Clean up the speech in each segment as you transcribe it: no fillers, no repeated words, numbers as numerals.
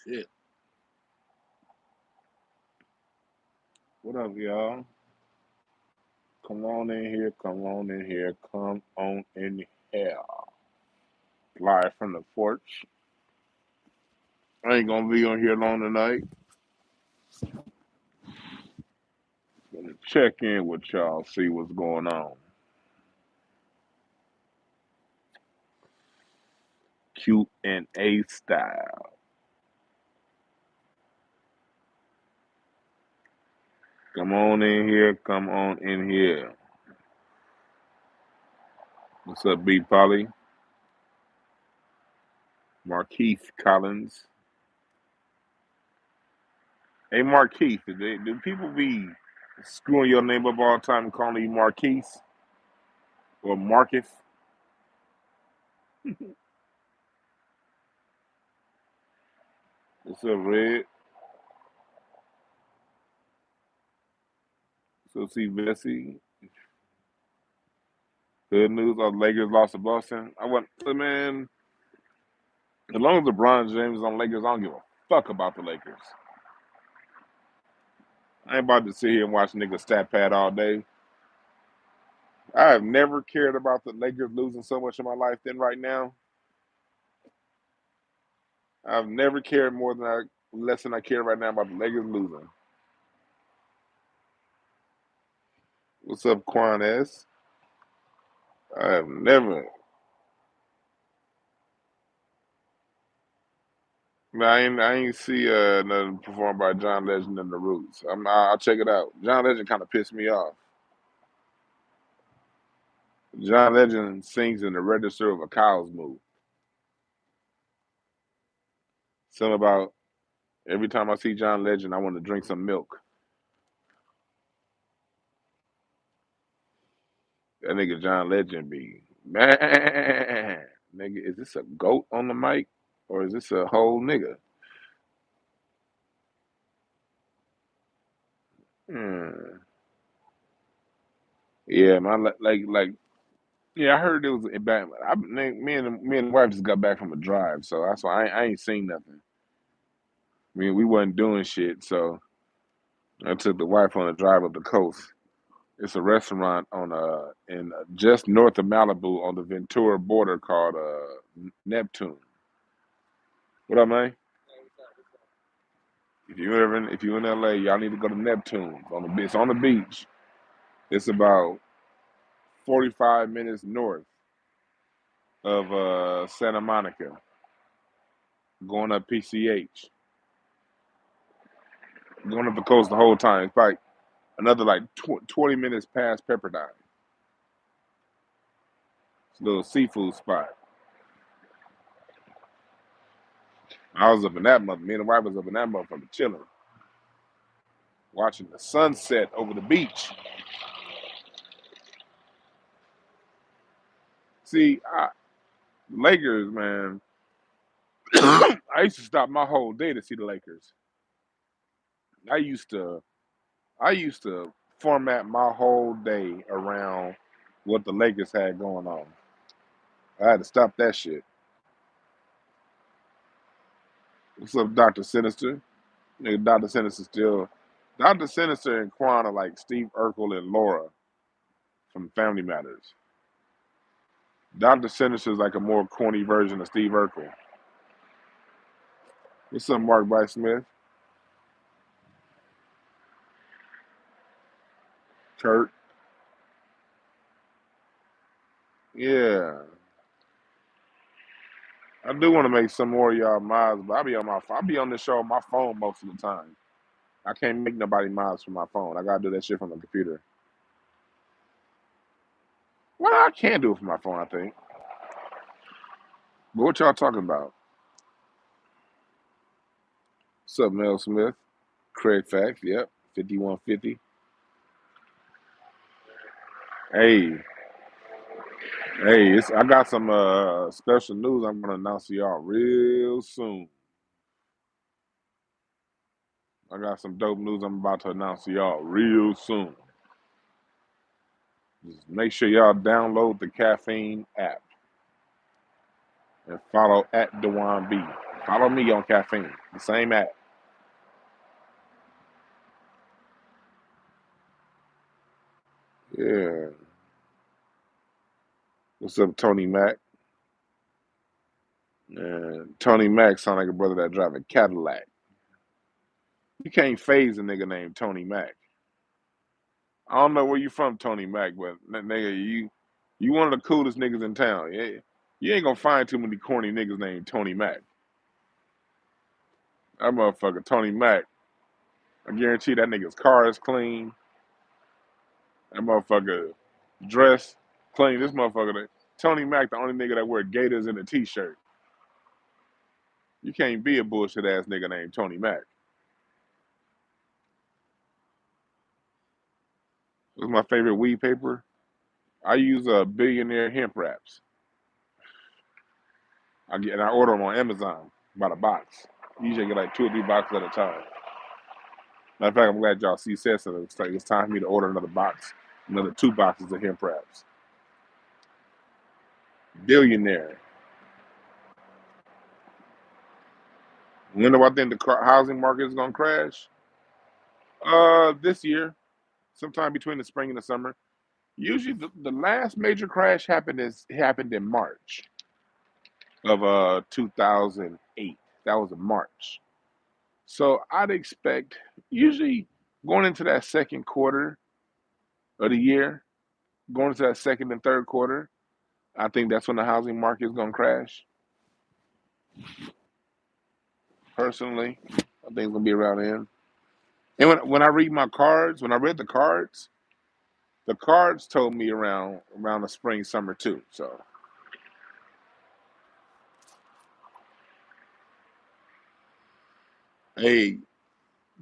Shit. What up, y'all? Come on in here, come on in here, come on in here. Live from the porch. I ain't gonna be on here long tonight. Gonna check in with y'all, see what's going on. Q&A style. Come on in here, come on in here. What's up, B Polly? Markeith Collins. Hey, Markeith, do people be screwing your name up all the time and calling you Marquise or Marcus? What's up, Red? So see Bessie. Good news, our Lakers lost to Boston. I want, man, as long as LeBron James is on Lakers, I don't give a fuck about the Lakers. I ain't about to sit here and watch niggas stat pad all day. I have never cared about the Lakers losing so much in my life than right now. I've never cared less than I care right now about the Lakers losing. What's up, Quan S? I have never. Man, I ain't see nothing performed by John Legend and the Roots. I'll check it out. John Legend kind of pissed me off. John Legend sings in the register of a cow's moo. Something about every time I see John Legend, I want to drink some milk. That nigga John Legend be man, nigga. Is this a goat on the mic or is this a whole nigga? Hmm. Yeah, man. Like. Yeah, I heard it was a bad. Me and the wife just got back from a drive, so that's why I ain't seen nothing. I mean, we wasn't doing shit, so I took the wife on a drive up the coast. It's a restaurant on in just north of Malibu on the Ventura border called Neptune. What up, man? If you in LA, y'all need to go to Neptune. It's on the beach. It's about 45 minutes north of Santa Monica, going up PCH, going up the coast the whole time. It's like another 20 minutes past Pepperdine. It's a little seafood spot. I was up in that mother. Me and the wife was up in that motherfucker chilling, watching the sunset over the beach. See, Lakers, man. I used to stop my whole day to see the Lakers. I used to, I used to format my whole day around what the Lakers had going on. I had to stop that shit. What's up, Doctor Sinister? Nigga, Doctor Sinister still. Doctor Sinister and Quan are like Steve Urkel and Laura from Family Matters. Doctor Sinister is like a more corny version of Steve Urkel. What's up, Mark by Smith? Kurt? Yeah. I do want to make some more of y'all mods, but I be on this show on my phone most of the time. I can't make nobody mods from my phone. I gotta do that shit from the computer. Well, I can do it from my phone, I think. But what y'all talking about? What's up, Mel Smith? Craig Facts, yep. 5150. Hey, I got some special news I'm gonna announce to y'all real soon. I got some dope news I'm about to announce to y'all real soon. Just make sure y'all download the Caffeine app and follow at DwannB. Follow me on Caffeine. The same app. Yeah. What's up, Tony Mac? Tony Mac sound like a brother that drive a Cadillac. You can't phase a nigga named Tony Mac. I don't know where you from, Tony Mac, but nigga, you one of the coolest niggas in town. Yeah, you ain't gonna find too many corny niggas named Tony Mac. That motherfucker, Tony Mac. I guarantee that nigga's car is clean. That motherfucker dress clean. This motherfucker, Tony Mac, the only nigga that wear gators in a t-shirt. You can't be a bullshit ass nigga named Tony Mac. What's my favorite weed paper? I use a billionaire hemp wraps. I order them on Amazon by the box. Usually I get like 2 or 3 boxes at a time. Matter of fact, I'm glad y'all see said so. It's time for me to order another box, another 2 boxes of hemp wraps. Billionaire. When do I think the housing market is gonna crash? This year, sometime between the spring and the summer. Usually, the last major crash happened in March of 2008. That was in March. So I'd expect usually going into that second quarter of the year, going into that second and third quarter, I think that's when the housing market is gonna crash. Personally, I think it's gonna be around then. And when I read my cards, when I read the cards told me around the spring, summer too. So hey,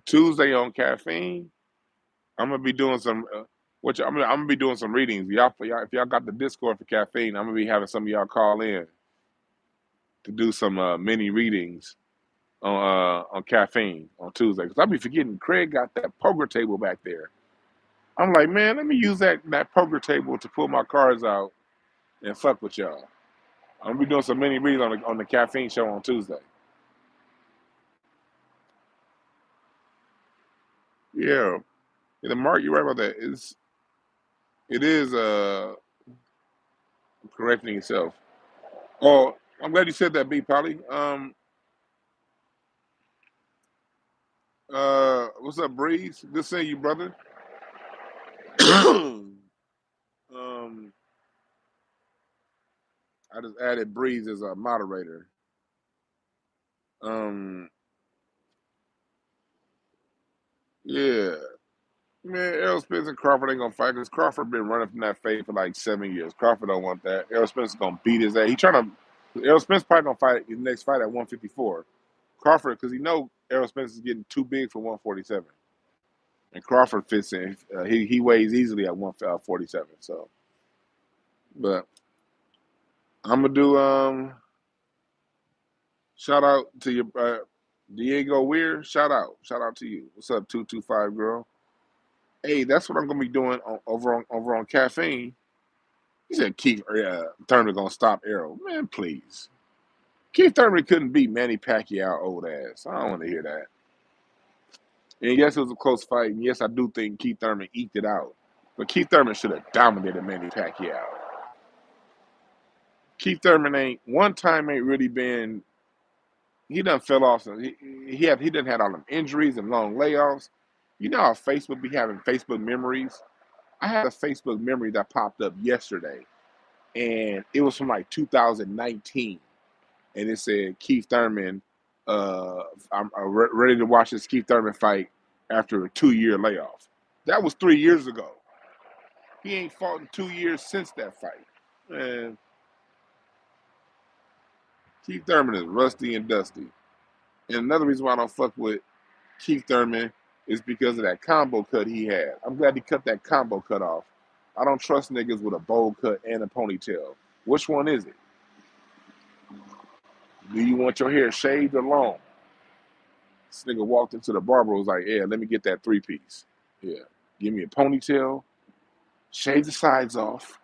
Tuesday on Caffeine, I'm gonna be doing some. I'm gonna be doing some readings. If y'all got the Discord for Caffeine, I'm gonna be having some of y'all call in to do some mini readings on Caffeine on Tuesday. Because I be forgetting Craig got that poker table back there. I'm like, man, let me use that poker table to pull my cards out and fuck with y'all. I'm gonna be doing some mini readings on the Caffeine show on Tuesday. Yeah, and Mark, you're right about that. It is correcting yourself. Oh, I'm glad you said that, B Polly. What's up, Breeze? Good seeing you, brother. um, I just added Breeze as a moderator. Um, yeah, man, Errol Spence and Crawford ain't gonna fight because Crawford been running from that fade for like 7 years. Crawford don't want that. Errol Spence is gonna beat his ass. He trying to. Errol Spence probably gonna fight his next fight at 154. Crawford, because he know Errol Spence is getting too big for 147, and Crawford fits in. He weighs easily at 147. So, but I'm gonna do shout out to your Diego Weir. Shout out to you. What's up, 225 girl? Hey, that's what I'm gonna be doing over on Caffeine. He said Keith Thurman gonna stop Errol. Man, please. Keith Thurman couldn't beat Manny Pacquiao old ass. I don't want to hear that. And yes, it was a close fight. And yes, I do think Keith Thurman eked it out. But Keith Thurman should have dominated Manny Pacquiao. Keith Thurman ain't really been. He done fell off. He done had all them injuries and long layoffs. You know how Facebook be having Facebook memories. I had a Facebook memory that popped up yesterday, and it was from like 2019, and it said Keith Thurman. I'm ready to watch this Keith Thurman fight after a 2-year layoff. That was 3 years ago. He ain't fought in 2 years since that fight. Man, Keith Thurman is rusty and dusty. And another reason why I don't fuck with Keith Thurman is because of that combo cut he had. I'm glad he cut that combo cut off. I don't trust niggas with a bowl cut and a ponytail. Which one is it? Do you want your hair shaved or long? This nigga walked into the barber, was like, yeah, let me get that 3-piece. Yeah. Give me a ponytail, shave the sides off,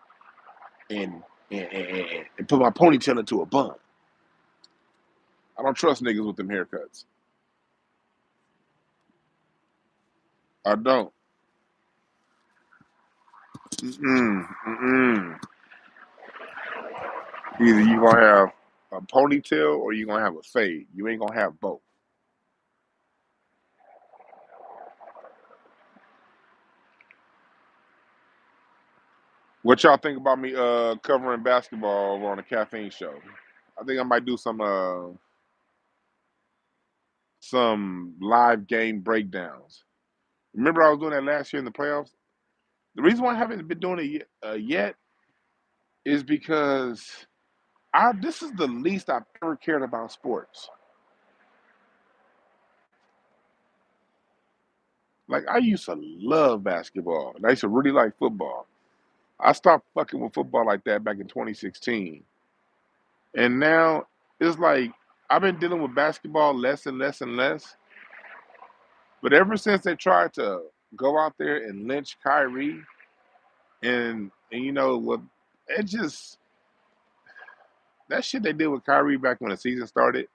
and put my ponytail into a bun. I don't trust niggas with them haircuts. I don't. Mm-mm, mm-mm. Either you gonna have a ponytail or you gonna have a fade. You ain't gonna have both. What y'all think about me covering basketball over on a caffeine show? I think I might do some live game breakdowns. Remember I was doing that last year in the playoffs? The reason why I haven't been doing it yet is because I this is the least I've ever cared about sports. Like I used to love basketball. And I used to really like football. I stopped fucking with football like that back in 2016. And now it's like I've been dealing with basketball less and less and less. But ever since they tried to go out there and lynch Kyrie and you know what it just that shit they did with Kyrie back when the season started,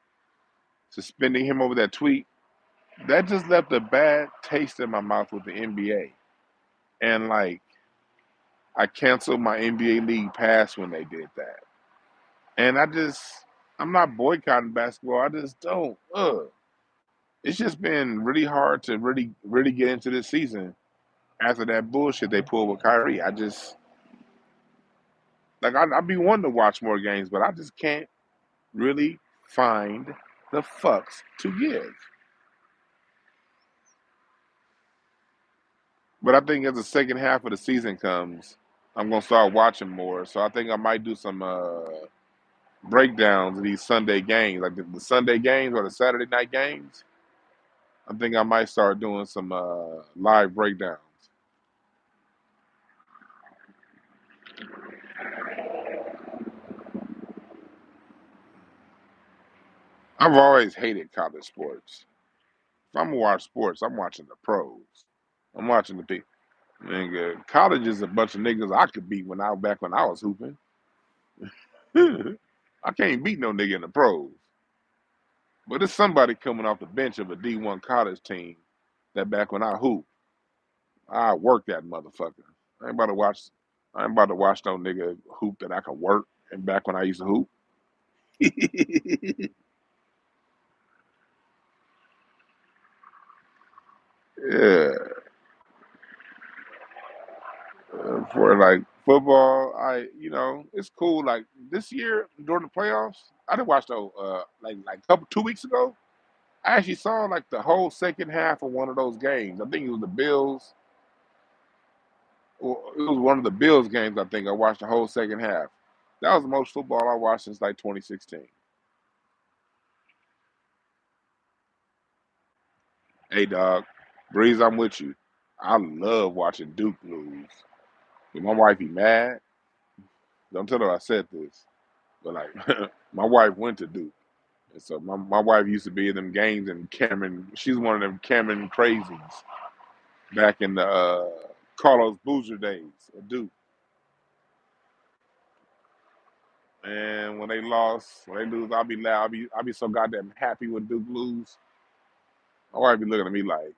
suspending him over that tweet, that just left a bad taste in my mouth with the NBA. And like I canceled my NBA league pass when they did that. And I'm not boycotting basketball. I just don't. It's just been really hard to really get into this season after that bullshit they pulled with Kyrie. I just like I'd be wanting to watch more games, but I just can't really find the fucks to give. But I think as the second half of the season comes, I'm gonna start watching more. So I think I might do some breakdowns of these Sunday games, like the Sunday games or the Saturday night games. I think I might start doing some live breakdowns. I've always hated college sports. If I'm gonna watch sports, I'm watching the pros. I'm watching the people. Nigga, college is a bunch of niggas I could beat when I was hooping. I can't beat no nigga in the pros. But it's somebody coming off the bench of a D1 college team that back when I hoop, I work that motherfucker. I ain't about to watch I ain't about to watch no nigga hoop that I can work and back when I used to hoop. Yeah. For like football, it's cool. Like this year during the playoffs, I didn't watch those like couple 2 weeks ago. I actually saw like the whole second half of one of those games. I think it was the Bills. Or it was one of the Bills games. I think I watched the whole second half. That was the most football I watched since like 2016. Hey dog, Breeze, I'm with you. I love watching Duke lose. If my wife be mad, don't tell her I said this. But like, my wife went to Duke. And so my wife used to be in them games and Cameron, she's one of them Cameron crazies back in the Carlos Boozer days at Duke. And when they lose, I'll be loud. I'll be so goddamn happy when Duke lose. My wife be looking at me like,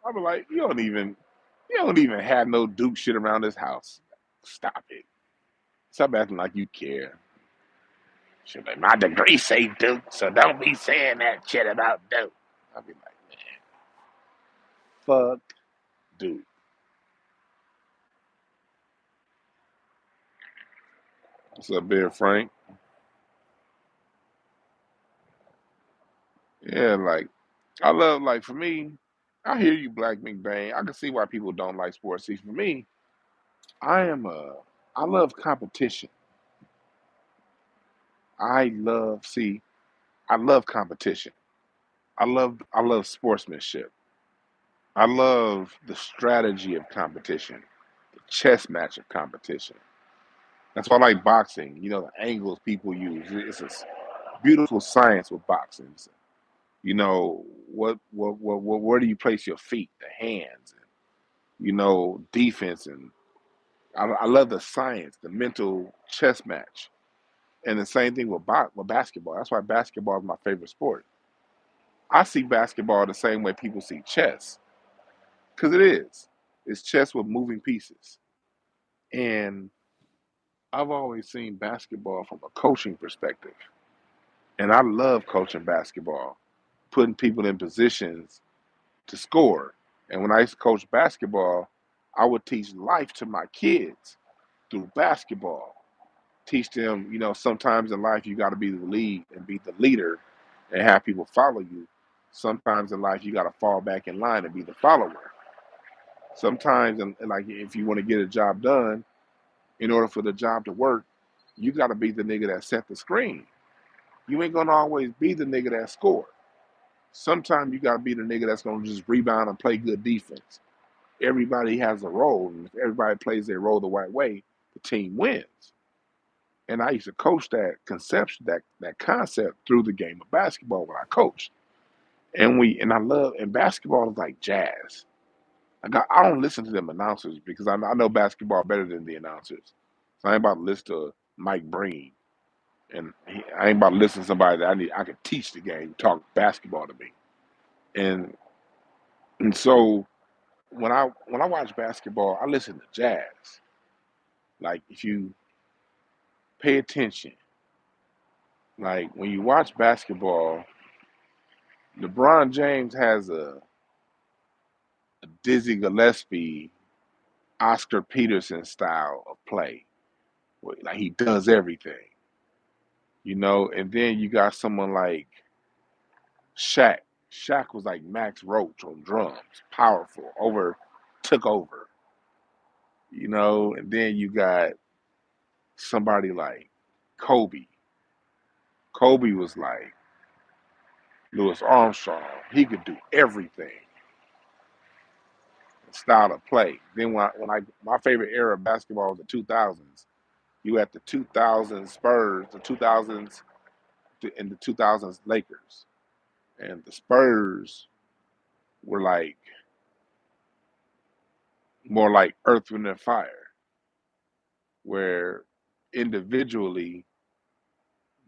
I'll be like, you don't even have no Duke shit around this house. Stop it. Stop acting like you care. She'll be like, my degree say Duke, so don't be saying that shit about Duke. I'll be like, man, fuck Duke. What's up, Bear Frank? Yeah, like I love like for me, I hear you, Black McBain. I can see why people don't like sports. See, for me, I am a I love competition. I love competition. I love sportsmanship. I love the strategy of competition, the chess match of competition. That's why I like boxing. You know, the angles people use. It's a beautiful science with boxing. You know, where do you place your feet, the hands, and, defense. And I love the science, the mental chess match. And the same thing with basketball. That's why basketball is my favorite sport. I see basketball the same way people see chess, because it is. It's chess with moving pieces. And I've always seen basketball from a coaching perspective. And I love coaching basketball, putting people in positions to score. And when I used to coach basketball, I would teach life to my kids through basketball. Teach them, sometimes in life you got to be the lead and be the leader and have people follow you. Sometimes in life you got to fall back in line and be the follower. Sometimes, like if you want to get a job done, in order for the job to work, you got to be the nigga that set the screen. You ain't gonna always be the nigga that score. Sometimes you got to be the nigga that's gonna just rebound and play good defense. Everybody has a role, and if everybody plays their role the right way, the team wins. And I used to coach that conception, that concept through the game of basketball when I coached. And basketball is like jazz. I don't listen to them announcers because I know basketball better than the announcers. So I ain't about to listen to Mike Breen, and I ain't about to listen to somebody that I could teach the game, talk basketball to me. And and so when I watch basketball, I listen to jazz. Like if you pay attention, like when you watch basketball, LeBron James has a Dizzy Gillespie, Oscar Peterson style of play. Like he does everything. And then you got someone like Shaq. Shaq was like Max Roach on drums, powerful, took over. And then you got somebody like Kobe. Kobe was like Louis Armstrong. He could do everything. Style of play. Then my favorite era of basketball was the 2000s. You had the 2000s Spurs, the 2000s and the 2000s Lakers, and the Spurs were like more like Earth, Wind, and Fire, where individually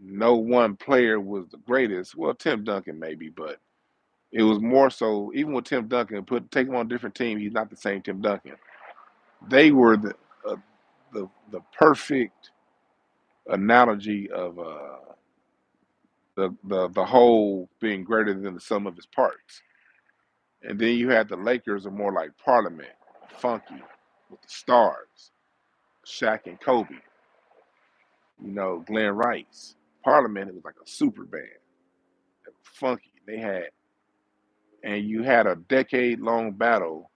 no one player was the greatest. Well, Tim Duncan maybe, but it was more so. Even with Tim Duncan, take him on a different team, he's not the same Tim Duncan. They were uh, the perfect analogy of the whole being greater than the sum of its parts. And then you had the Lakers are more like Parliament, funky, with the stars, Shaq and Kobe, Glenn Rice. Parliament, it was like a super band. It was funky. And you had a decade long battle,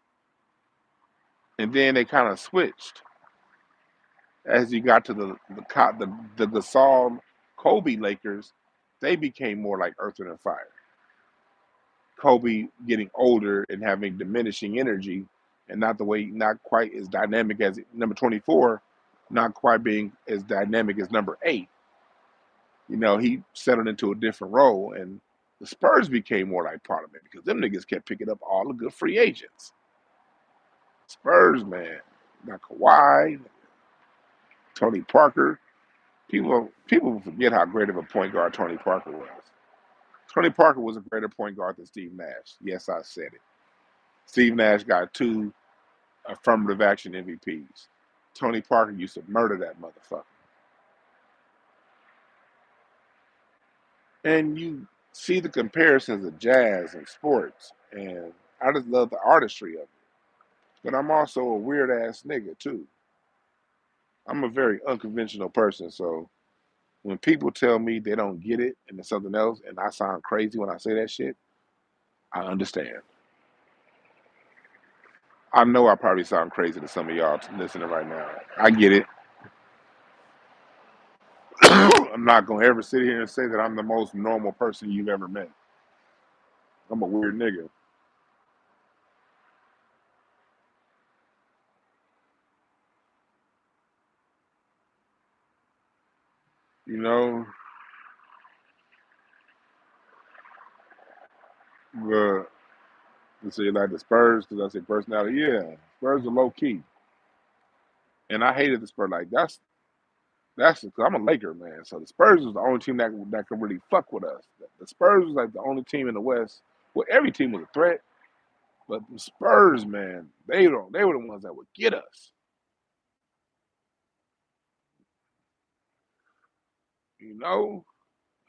and then they kind of switched as you got to the Gasol Kobe Lakers. They became more like Earth, Wind, and Fire. Kobe getting older and having diminishing energy, and not quite as dynamic as number 24, not quite being as dynamic as number 8. He settled into a different role, and the Spurs became more like Parliament because them niggas kept picking up all the good free agents. Spurs, man, got Kawhi, Tony Parker. People forget how great of a point guard Tony Parker was. Tony Parker was a greater point guard than Steve Nash. Yes, I said it. Steve Nash got 2 affirmative action MVPs. Tony Parker used to murder that motherfucker. And you see the comparisons of jazz and sports, and I just love the artistry of it. But I'm also a weird ass nigga too. I'm a very unconventional person, so when people tell me they don't get it and it's something else, and I sound crazy when I say that shit, I understand. I know I probably sound crazy to some of y'all listening right now. I get it. I'm not gonna ever sit here and say that I'm the most normal person you've ever met. I'm a weird nigga. You know, but you say like the Spurs because I say personality. Yeah, Spurs are low key, and I hated the Spurs. Like That's because I'm a Laker man. So the Spurs was the only team that could really fuck with us. The Spurs was like the only team in the West. Well, every team was a threat, but the Spurs, man, they were the ones that would get us. You know,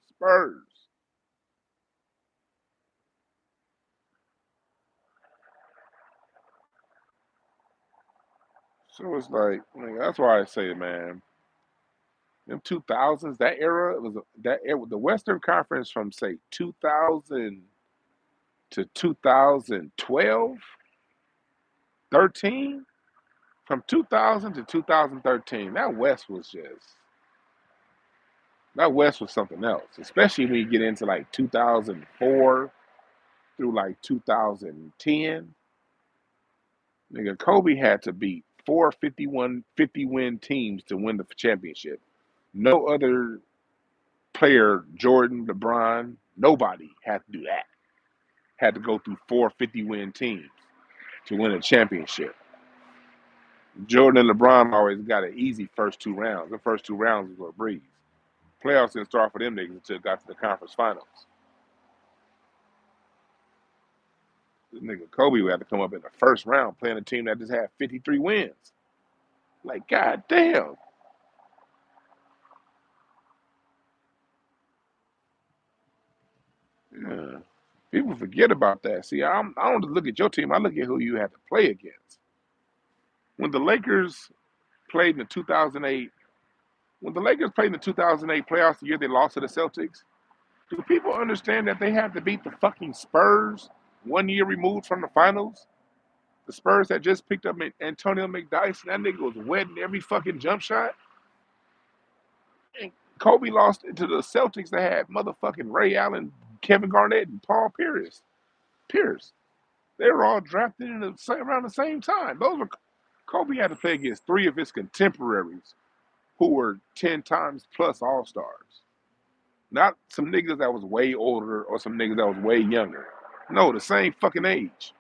Spurs. So it's like that's why I say, man, them 2000s, that era it was that era, the Western Conference from say 2000 to 2012, 13, from 2000 to 2013. That West was something else, especially when you get into like 2004 through like 2010. Nigga, Kobe had to beat 50 win teams to win the championship. No other player, Jordan, LeBron, nobody had to do that. Had to go through 50 win teams to win a championship. Jordan and LeBron always got an easy first two rounds. The first two rounds was a breeze. Playoffs didn't start for them niggas until it got to the conference finals. This nigga Kobe would have to come up in the first round playing a team that just had 53 wins. Like, god damn. Yeah. People forget about that. See, I don't just look at your team. I look at who you had to play against. When the Lakers played in the 2008, when the Lakers played in the 2008 playoffs, the year they lost to the Celtics, do people understand that they had to beat the fucking Spurs 1 year removed from the finals? The Spurs that just picked up Antonio McDyess, and that nigga was wetting every fucking jump shot. And Kobe lost to the Celtics that had motherfucking Ray Allen, Kevin Garnett, and Paul Pierce. Pierce. They were all drafted in around the same time. Those were Kobe had to play against three of his contemporaries who were 10 times plus All Stars. Not some niggas that was way older or some niggas that was way younger. No, the same fucking age.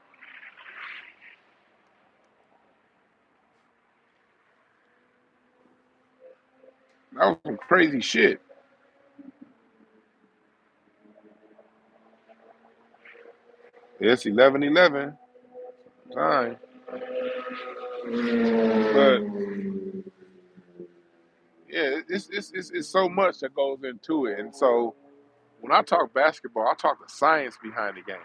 That was some crazy shit. It's 11-11 time. But yeah, it's so much that goes into it. And so when I talk basketball, I talk the science behind the game.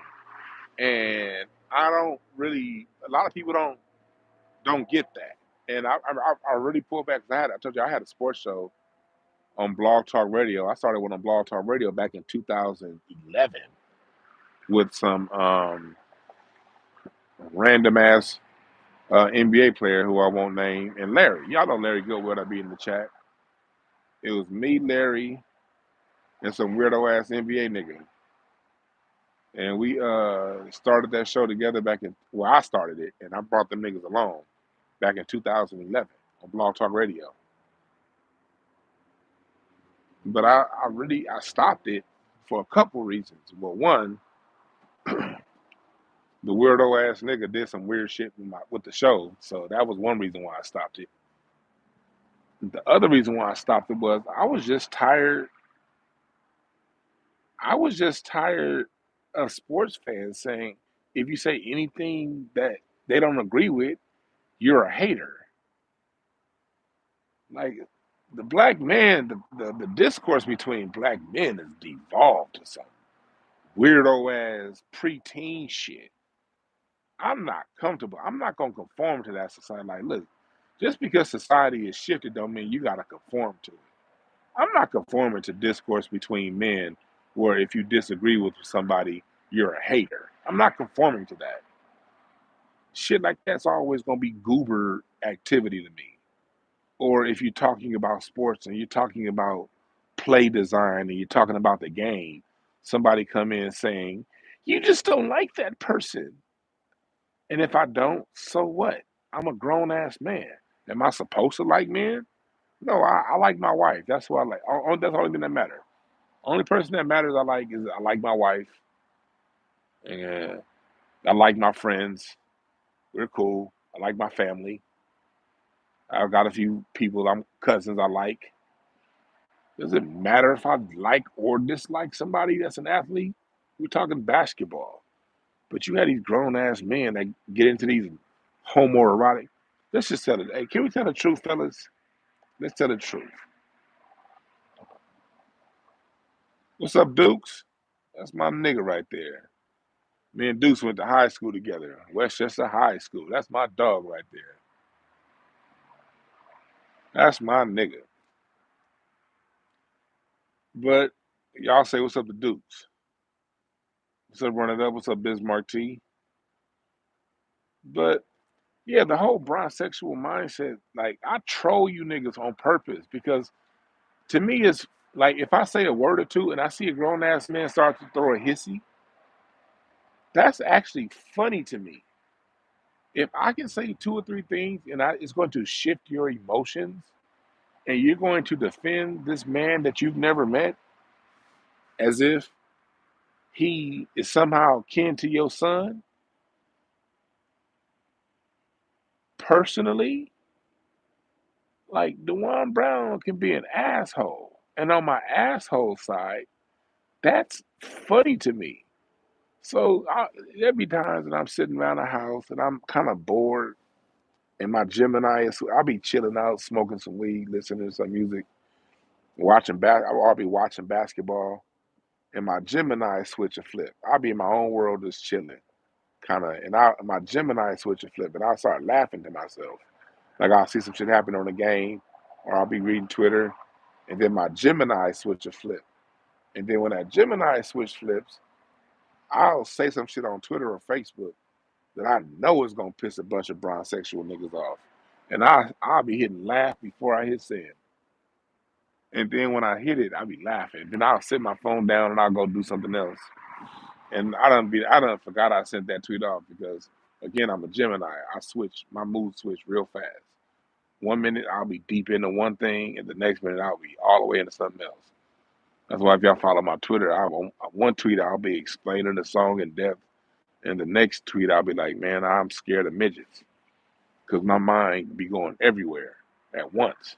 And I don't really a lot of people don't get that. And I really pull back because I told you I had a sports show on Blog Talk Radio. I started one on Blog Talk Radio back in 2011 with some random ass NBA player who I won't name, and Larry. Y'all know Larry Goodwood. I be in the chat. It was me, Larry, and some weirdo ass NBA nigga. And we started that show together back in, well, I started it, and I brought them niggas along back in 2011 on Blog Talk Radio. But I stopped it for a couple reasons. Well, one, the weirdo ass nigga did some weird shit with the show, so that was one reason why I stopped it. The other reason why I stopped it was I was just tired. I was just tired of sports fans saying if you say anything that they don't agree with, you're a hater. Like the black man, the discourse between black men has devolved to some weirdo ass preteen shit. I'm not comfortable. I'm not gonna conform to that society. Like, look, just because society is shifted don't mean you gotta conform to it. I'm not conforming to discourse between men where if you disagree with somebody, you're a hater. I'm not conforming to that. Shit like that's always gonna be goober activity to me. Or if you're talking about sports and you're talking about play design and you're talking about the game, somebody come in saying, you just don't like that person. And if I don't, so what? I'm a grown ass man. Am I supposed to like men? No, I like my wife. That's what I like. That's the only thing that matters. Only person that matters I like my wife and I like my friends. We're cool. I like my family. I've got a few people I'm cousins I like. Does it matter if I like or dislike somebody that's an athlete? We're talking basketball. But you had these grown ass men that get into these homoerotic. Let's just tell it. Hey, can we tell the truth, fellas? Let's tell the truth. What's up, Dukes? That's my nigga right there. Me and Dukes went to high school together. Westchester High School. That's my dog right there. That's my nigga. But y'all say what's up to Dukes? What's up, Run It Up? What's up, Bismarck T? But yeah, the whole bronsexual mindset, like I troll you niggas on purpose because to me it's like if I say a word or two and I see a grown ass man start to throw a hissy, that's actually funny to me. If I can say two or three things and it's going to shift your emotions and you're going to defend this man that you've never met as if he is somehow kin to your son, personally, like DwannBrown can be an asshole. And on my asshole side, that's funny to me. So there be times that I'm sitting around the house and I'm kind of bored, and my Gemini is. I'll be chilling out, smoking some weed, listening to some music, watching I'll be watching basketball, and my Gemini switch a flip. I'll be in my own world, just chilling, kind of, and my Gemini switch a flip, and I'll start laughing to myself. Like I'll see some shit happen on the game, or I'll be reading Twitter, and then my Gemini switch a flip, and then when that Gemini switch flips, I'll say some shit on Twitter or Facebook that I know is gonna piss a bunch of bronsexual niggas off. And I'll be hitting laugh before I hit send. And then when I hit it, I'll be laughing. Then I'll set my phone down and I'll go do something else. And I done forgot I sent that tweet off because again I'm a Gemini. My mood switch real fast. 1 minute I'll be deep into one thing and the next minute I'll be all the way into something else. That's why if y'all follow my Twitter, one tweet I'll be explaining the song in depth. And the next tweet, I'll be like, man, I'm scared of midgets because my mind be going everywhere at once.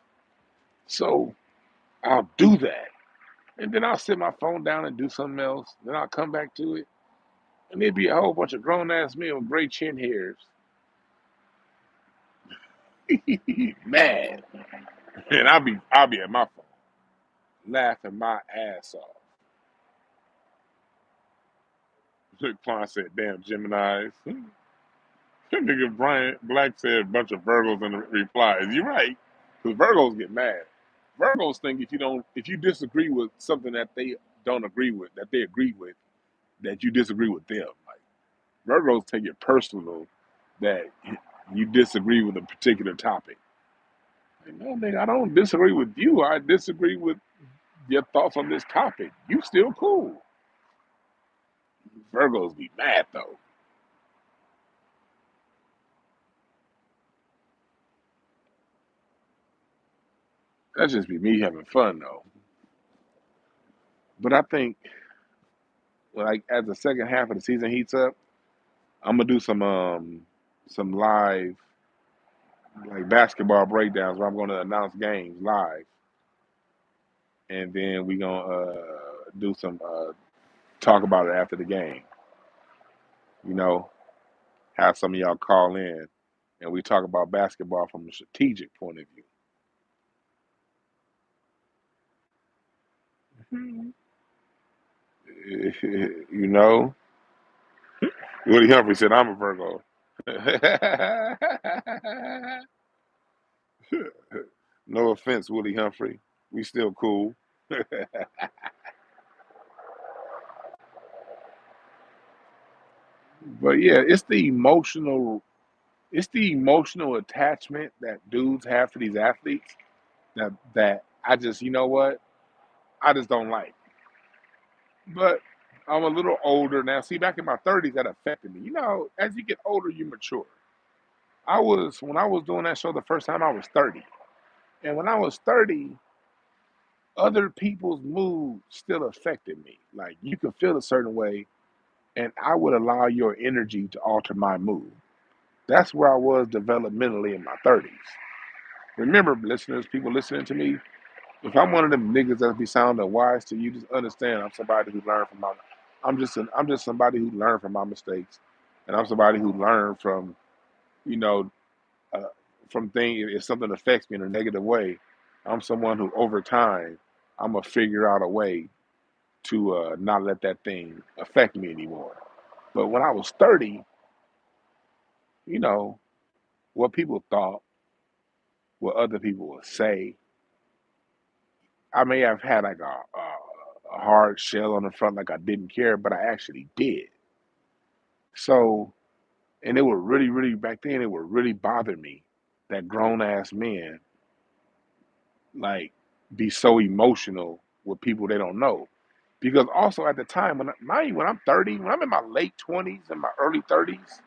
So I'll do that. And then I'll sit my phone down and do something else. Then I'll come back to it. And there'd be a whole bunch of grown ass men with gray chin hairs. Mad. And I'll be at my phone, laughing my ass off. Klein said, damn Geminis. Nigga Brian Black said a bunch of Virgos in the replies. You're right. Because Virgos get mad. Virgos think if you disagree with something that they don't agree with, that they agree with, that you disagree with them. Like Virgos take it personal that you disagree with a particular topic. Like, no, nigga, I don't disagree with you. I disagree with your thoughts on this topic. You still cool. Virgos be mad though. That's just be me having fun though. But I think like as the second half of the season heats up, I'm gonna do some live like basketball breakdowns where I'm gonna announce games live, and then we gonna do some talk about it after the game. You know, have some of y'all call in, and we talk about basketball from a strategic point of view. You know, Woody Humphrey said I'm a Virgo. No offense, Woody Humphrey. We still cool. But yeah, it's the emotional attachment that dudes have to these athletes that I just I just don't like. But I'm a little older now. See, back in my 30s, that affected me. As you get older, you mature. When I was doing that show the first time, I was 30, and when I was 30, other people's mood still affected me. Like you can feel a certain way, and I would allow your energy to alter my mood. That's where I was developmentally in my 30s. Remember, listeners, people listening to me, If I'm one of them niggas that be sounding wise to you, just understand I'm somebody who learned from my. I'm just somebody who learned from my mistakes, and I'm somebody who learned from you know uh, from things. If something affects me in a negative way, I'm someone who over time I'm gonna figure out a way to not let that thing affect me anymore. But when I was 30, you know what people thought, what other people would say. I may have had like a hard shell on the front, like I didn't care, but I actually did. So, and it would really, really back then, it would really bother me that grown ass men like be so emotional with people they don't know. Because also at the time mind you, when I'm 30, when I'm in my late 20s and my early 30s,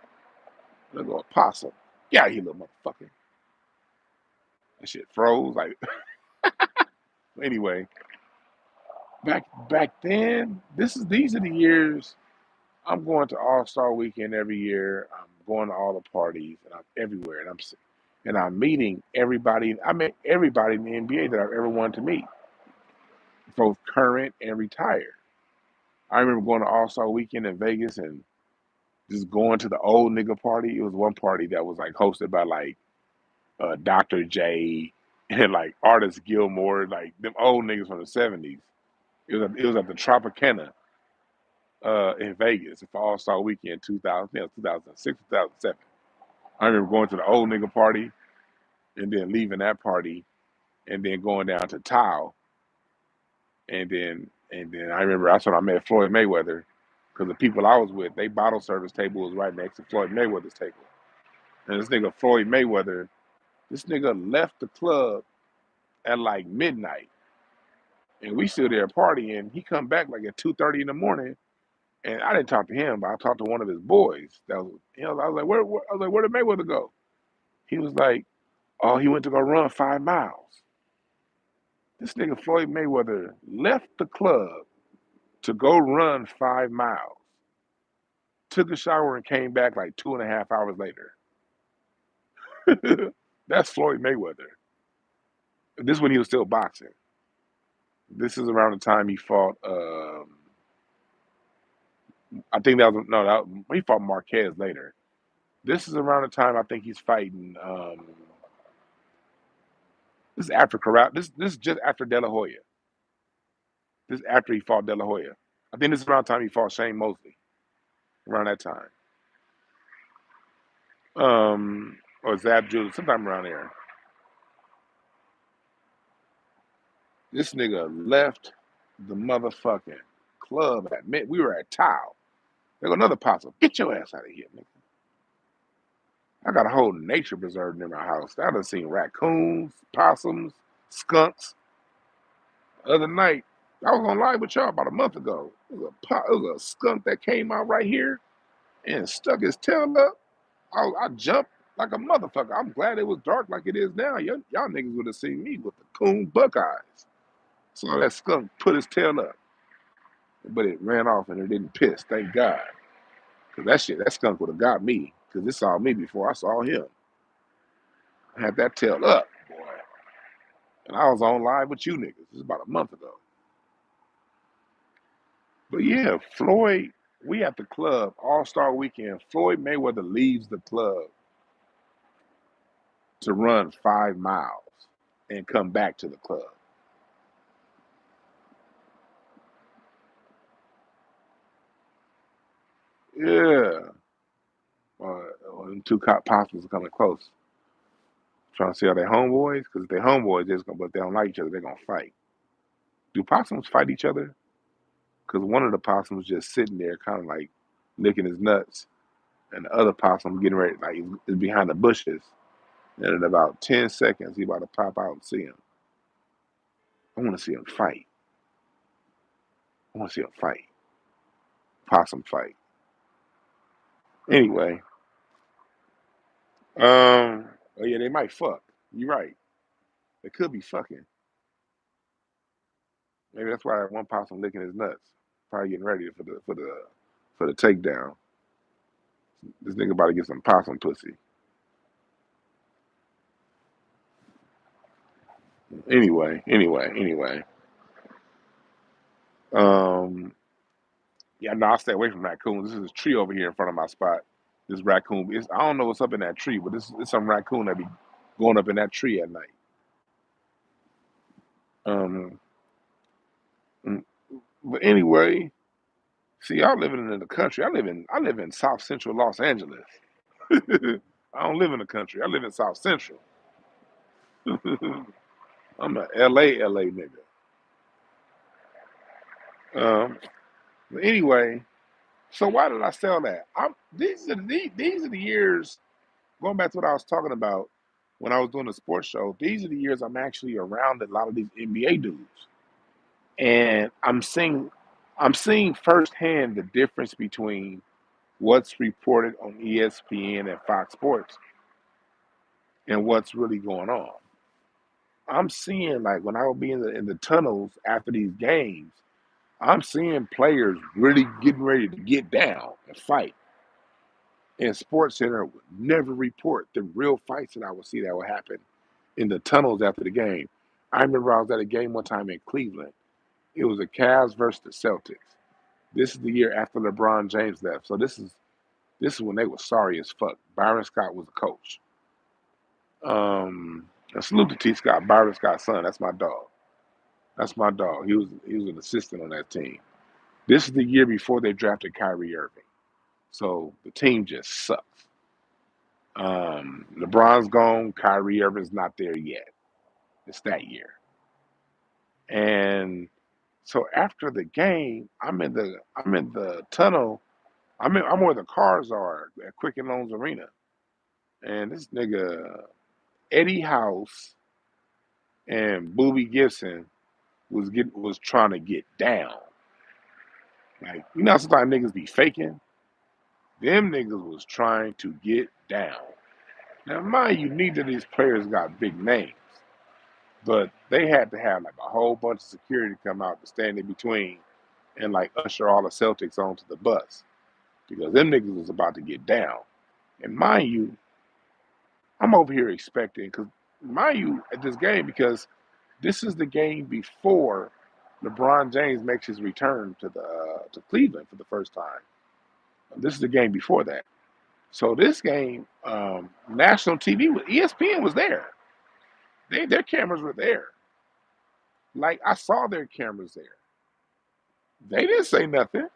I go possum. Yeah, you little motherfucker. That shit froze. Like anyway, back then, these are the years I'm going to All Star Weekend every year. I'm going to all the parties, and I'm everywhere, and I'm meeting everybody. I met everybody in the NBA that I've ever wanted to meet, both current and retired. I remember going to All Star Weekend in Vegas and just going to the old nigga party. It was one party that was like hosted by like Dr. J and like Artist Gilmore, like them old niggas from the '70s. It was at the Tropicana in Vegas for All Star Weekend 2000, 2006, 2007. I remember going to the old nigga party and then leaving that party and then going down to Tao and then I remember that's when I met Floyd Mayweather because the people I was with, they bottle service table was right next to Floyd Mayweather's table. And this nigga Floyd Mayweather, this nigga left the club at like midnight and we still there partying. He come back like at 2:30 in the morning and I didn't talk to him, but I talked to one of his boys. That was, I was like, where did Mayweather go? He was like, oh, he went to go run 5 miles. This nigga Floyd Mayweather left the club to go run 5 miles, took a shower, and came back like 2.5 hours later. That's Floyd Mayweather. This is when he was still boxing. This is around the time he fought. I think that was no, he fought Marquez later. This is around the time I think he's fighting. This is after Corral. This is just after De La Hoya. This is after he fought De La Hoya. I think this is around the time he fought Shane Mosley. Around that time. Or Zab Judah, sometime around there. This nigga left the motherfucking club at mid. We were at Tao. There go another possum. Get your ass out of here, nigga. I got a whole nature preserve near my house. I done seen raccoons, possums, skunks. The other night, I was on live with y'all about a month ago. It was a skunk that came out right here and stuck his tail up. I jumped like a motherfucker. I'm glad it was dark like it is now. Y'all niggas would have seen me with the coon buckeyes. So that skunk put his tail up, but it ran off and it didn't piss. Thank God. Cause that skunk would have got me. Cause it saw me before I saw him. I had that tail up, boy. And I was on live with you niggas. This is about a month ago. But yeah, Floyd, we at the club, All Star Weekend. Floyd Mayweather leaves the club to run 5 miles and come back to the club. Yeah. Them two cop possums are coming close. Trying to see how they homeboys, because if they homeboys, but if they don't like each other, they're gonna fight. Do possums fight each other? Because one of the possums just sitting there, kind of like licking his nuts, and the other possum getting ready, like is behind the bushes. And in about 10 seconds, he about to pop out and see him. I want to see him fight. I want to see him fight. Possum fight. Anyway, oh yeah, they might fuck. You're right. They could be fucking. Maybe that's why that one possum licking his nuts, probably getting ready for the takedown. This nigga about to get some possum pussy. Anyway. Um, yeah, no, I'll stay away from raccoons. This is a tree over here in front of my spot. This raccoon, I don't know what's up in that tree, but this is some raccoon that be going up in that tree at night. Um, mm, but anyway, see, I'm living in the country. I live in South Central Los Angeles. I don't live in the country. I live in South Central. I'm a LA nigga. Um, but anyway, so why did I sell that? These are the years, going back to what I was talking about when I was doing the sports show. These are the years I'm actually around a lot of these NBA dudes, and I'm seeing firsthand the difference between what's reported on ESPN and Fox Sports and what's really going on. I'm seeing, like, when I would be in the tunnels after these games, I'm seeing players really getting ready to get down and fight. And Sports Center would never report the real fights that I would see that would happen in the tunnels after the game. I remember I was at a game one time in Cleveland. It was the Cavs versus the Celtics. This is the year after LeBron James left. So this is when they were sorry as fuck. Byron Scott was the coach. And salute to T. Scott, Byron Scott's son. That's my dog. That's my dog. He was an assistant on that team. This is the year before they drafted Kyrie Irving. So the team just sucks. LeBron's gone. Kyrie Irving's not there yet. It's that year. And so after the game, I'm in the tunnel. I'm where the cars are at Quicken Loans Arena. And this nigga Eddie House and Booby Gibson was trying to get down. Like, sometimes niggas be faking. Them niggas was trying to get down. Now, mind you, neither of these players got big names, but they had to have like a whole bunch of security come out to stand in between and like usher all the Celtics onto the bus because them niggas was about to get down. And mind you, I'm over here expecting, because mind you, at this game, because this is the game before LeBron James makes his return to Cleveland for the first time. This is the game before that. So this game, national TV, ESPN was there. Their cameras were there. Like, I saw their cameras there. They didn't say nothing.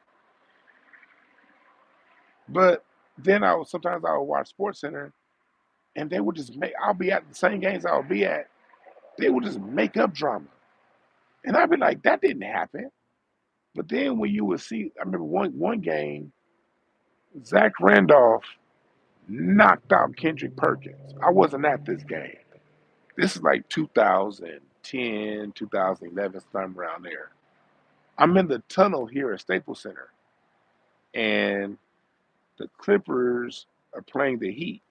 But then sometimes I would watch Sports Center, and they would just make. I'll be at the same games I would be at. They would just make up drama, and I'd be like, that didn't happen. But then when you would see, I remember one game, Zach Randolph knocked out Kendrick Perkins. I wasn't at this game. This is like 2010, 2011, sometime around there. I'm in the tunnel here at Staples Center, and the Clippers are playing the Heat.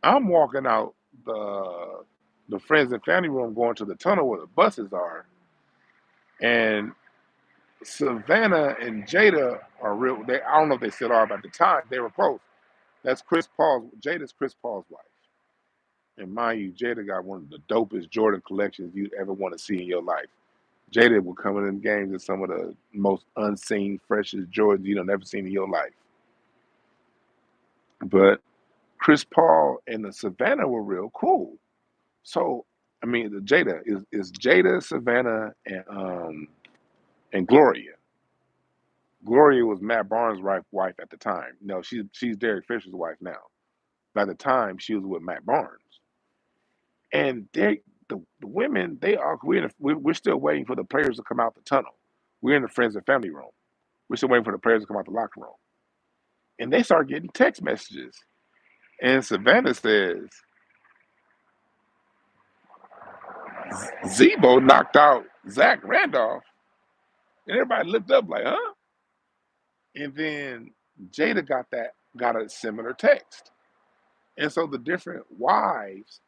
I'm walking out the friends and family room going to the tunnel where the buses are, and Savannah and Jada are real. I don't know if they still are, but at the time they were close. That's Jada's Chris Paul's wife. And mind you, Jada got one of the dopest Jordan collections you'd ever want to see in your life. Jada will come in them games with some of the most unseen, freshest Jordans you don't ever seen in your life. But Chris Paul and the Savannah were real cool. So, I mean, the Jada is Jada, Savannah, and Gloria. Gloria was Matt Barnes' wife at the time. No, she's Derek Fisher's wife now. By the time she was with Matt Barnes, and the women, they are we're still waiting for the players to come out the tunnel. We're in the friends and family room. We're still waiting for the players to come out the locker room, and they start getting text messages. And Savannah says, Zebo knocked out Zach Randolph, and everybody looked up like, huh? And then Jada got a similar text. And so the wives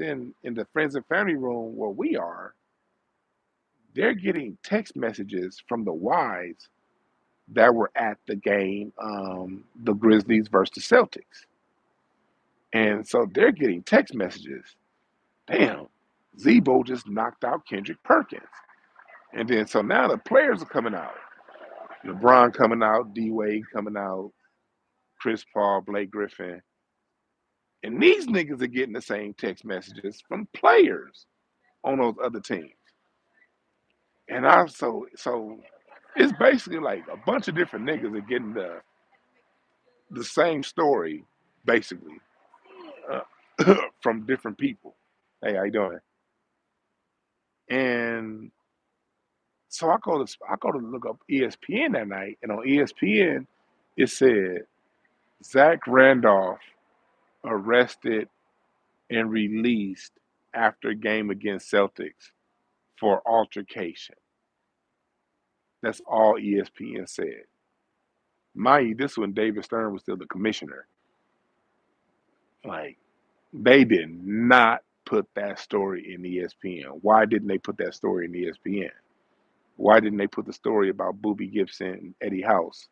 in the friends and family room where we are, they're getting text messages from the wives that were at the game, the Grizzlies versus the Celtics. And so they're getting text messages damn, Zebo just knocked out Kendrick Perkins. And then so now the players are coming out. LeBron coming out, D Wade coming out, Chris Paul, Blake Griffin. And these niggas are getting the same text messages from players on those other teams. And so it's basically like a bunch of different niggas are getting the same story, basically, from different people. Hey, how you doing? And so I go to look up ESPN that night, and on ESPN it said Zach Randolph arrested and released after game against Celtics for altercation. That's all ESPN said. Mind you, this when David Stern was still the commissioner. Like, they did not put that story in ESPN. Why didn't they put that story in ESPN? Why didn't they put the story about Boobie Gibson and Eddie House,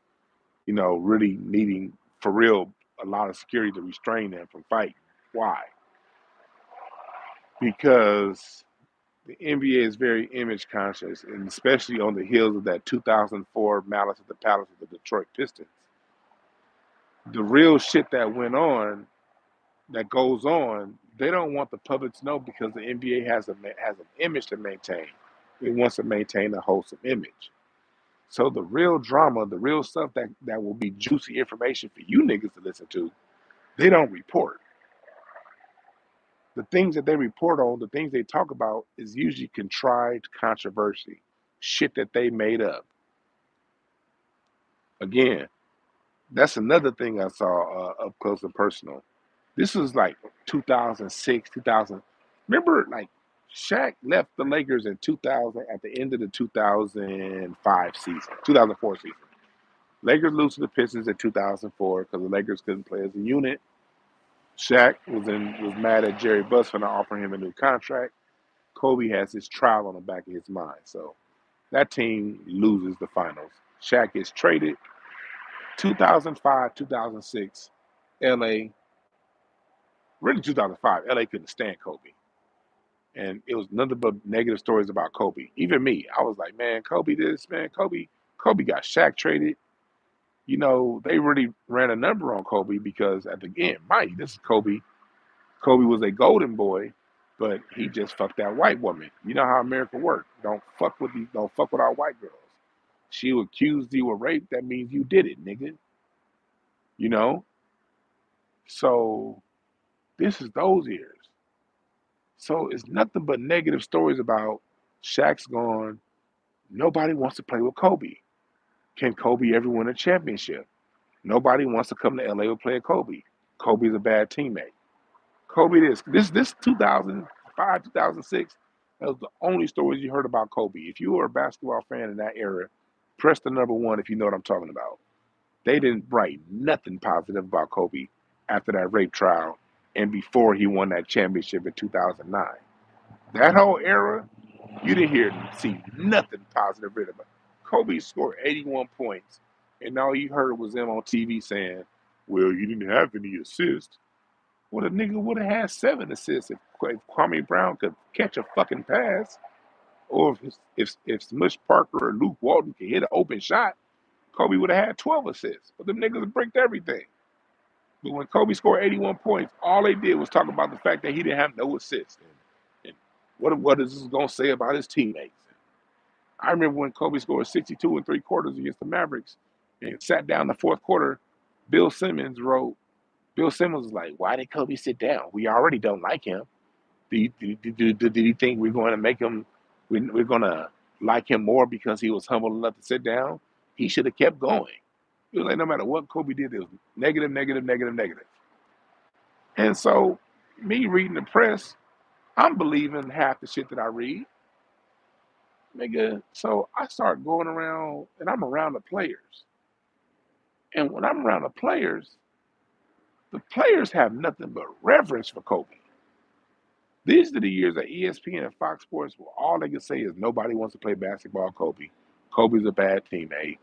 really needing, for real, a lot of security to restrain them from fighting? Why? Because the NBA is very image conscious, and especially on the heels of that 2004 Malice at the Palace of the Detroit Pistons. The real shit that went on, that goes on, they don't want the public to know because the NBA has an image to maintain. It wants to maintain a wholesome image. So the real drama, the real stuff that will be juicy information for you niggas to listen to, they don't report. The things that they report on, the things they talk about, is usually contrived controversy, shit that they made up. Again, that's another thing I saw up close and personal. This was like 2006, 2000. Remember, like, Shaq left the Lakers in 2000 at the end of the 2005 season, 2004 season. Lakers lose to the Pistons in 2004 because the Lakers couldn't play as a unit. Shaq was mad at Jerry Buss for not offering him a new contract. Kobe has his trial on the back of his mind. So that team loses the finals. Shaq is traded. 2005, 2006, LA, really 2005, LA couldn't stand Kobe. And it was nothing but negative stories about Kobe. Even me, I was like, man, Kobe this, man, Kobe got Shaq traded. They really ran a number on Kobe because at the end, mind you, this is Kobe. Kobe was a golden boy, but he just fucked that white woman. You know how America works. Don't fuck with our white girls. She accused you of rape, that means you did it, nigga. You know? So this is those years. So it's nothing but negative stories about Shaq's gone. Nobody wants to play with Kobe. Can Kobe ever win a championship? Nobody wants to come to LA and play with Kobe. Kobe's a bad teammate. Kobe this 2005, 2006, that was the only stories you heard about Kobe. If you were a basketball fan in that era, press the number one if you know what I'm talking about. They didn't write nothing positive about Kobe after that rape trial and before he won that championship in 2009. That whole era, you didn't see nothing positive written about. Kobe scored 81 points, and all you heard was him on TV saying, well, you didn't have any assists. Well, the nigga would have had 7 assists if Kwame Brown could catch a fucking pass, or if Smush Parker or Luke Walton could hit an open shot, Kobe would have had 12 assists. But them niggas bricked everything. But when Kobe scored 81 points, all they did was talk about the fact that he didn't have no assists. And what is this going to say about his teammates? I remember when Kobe scored 62 and 3/4 against the Mavericks and sat down the fourth quarter, Bill Simmons was like, why did Kobe sit down? We already don't like him. Did he think we're going to make him, we're going to like him more because he was humble enough to sit down? He should have kept going. It was like no matter what Kobe did, it was negative, negative, negative, negative. And so me reading the press, I'm believing half the shit that I read. Nigga, so I start going around and I'm around the players. And when I'm around the players have nothing but reverence for Kobe. These are the years that ESPN and Fox Sports, all they can say is nobody wants to play basketball Kobe. Kobe's a bad teammate.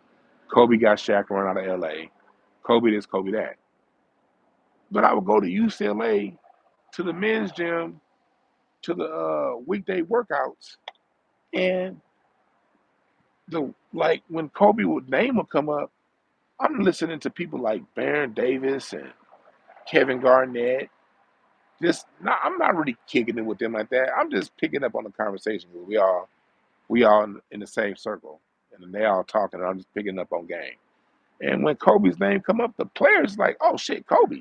Kobe got Shaq run out of LA. Kobe this, Kobe that. But I would go to UCLA to the men's gym to the weekday workouts, and the like when Kobe would name would come up, I'm listening to people like Baron Davis and Kevin Garnett. Just not, I'm not really kicking it with them like that. I'm just picking up on the conversation. We all in the same circle, and then they all talking. And I'm just picking up on game. And when Kobe's name come up, the players like, oh shit, Kobe.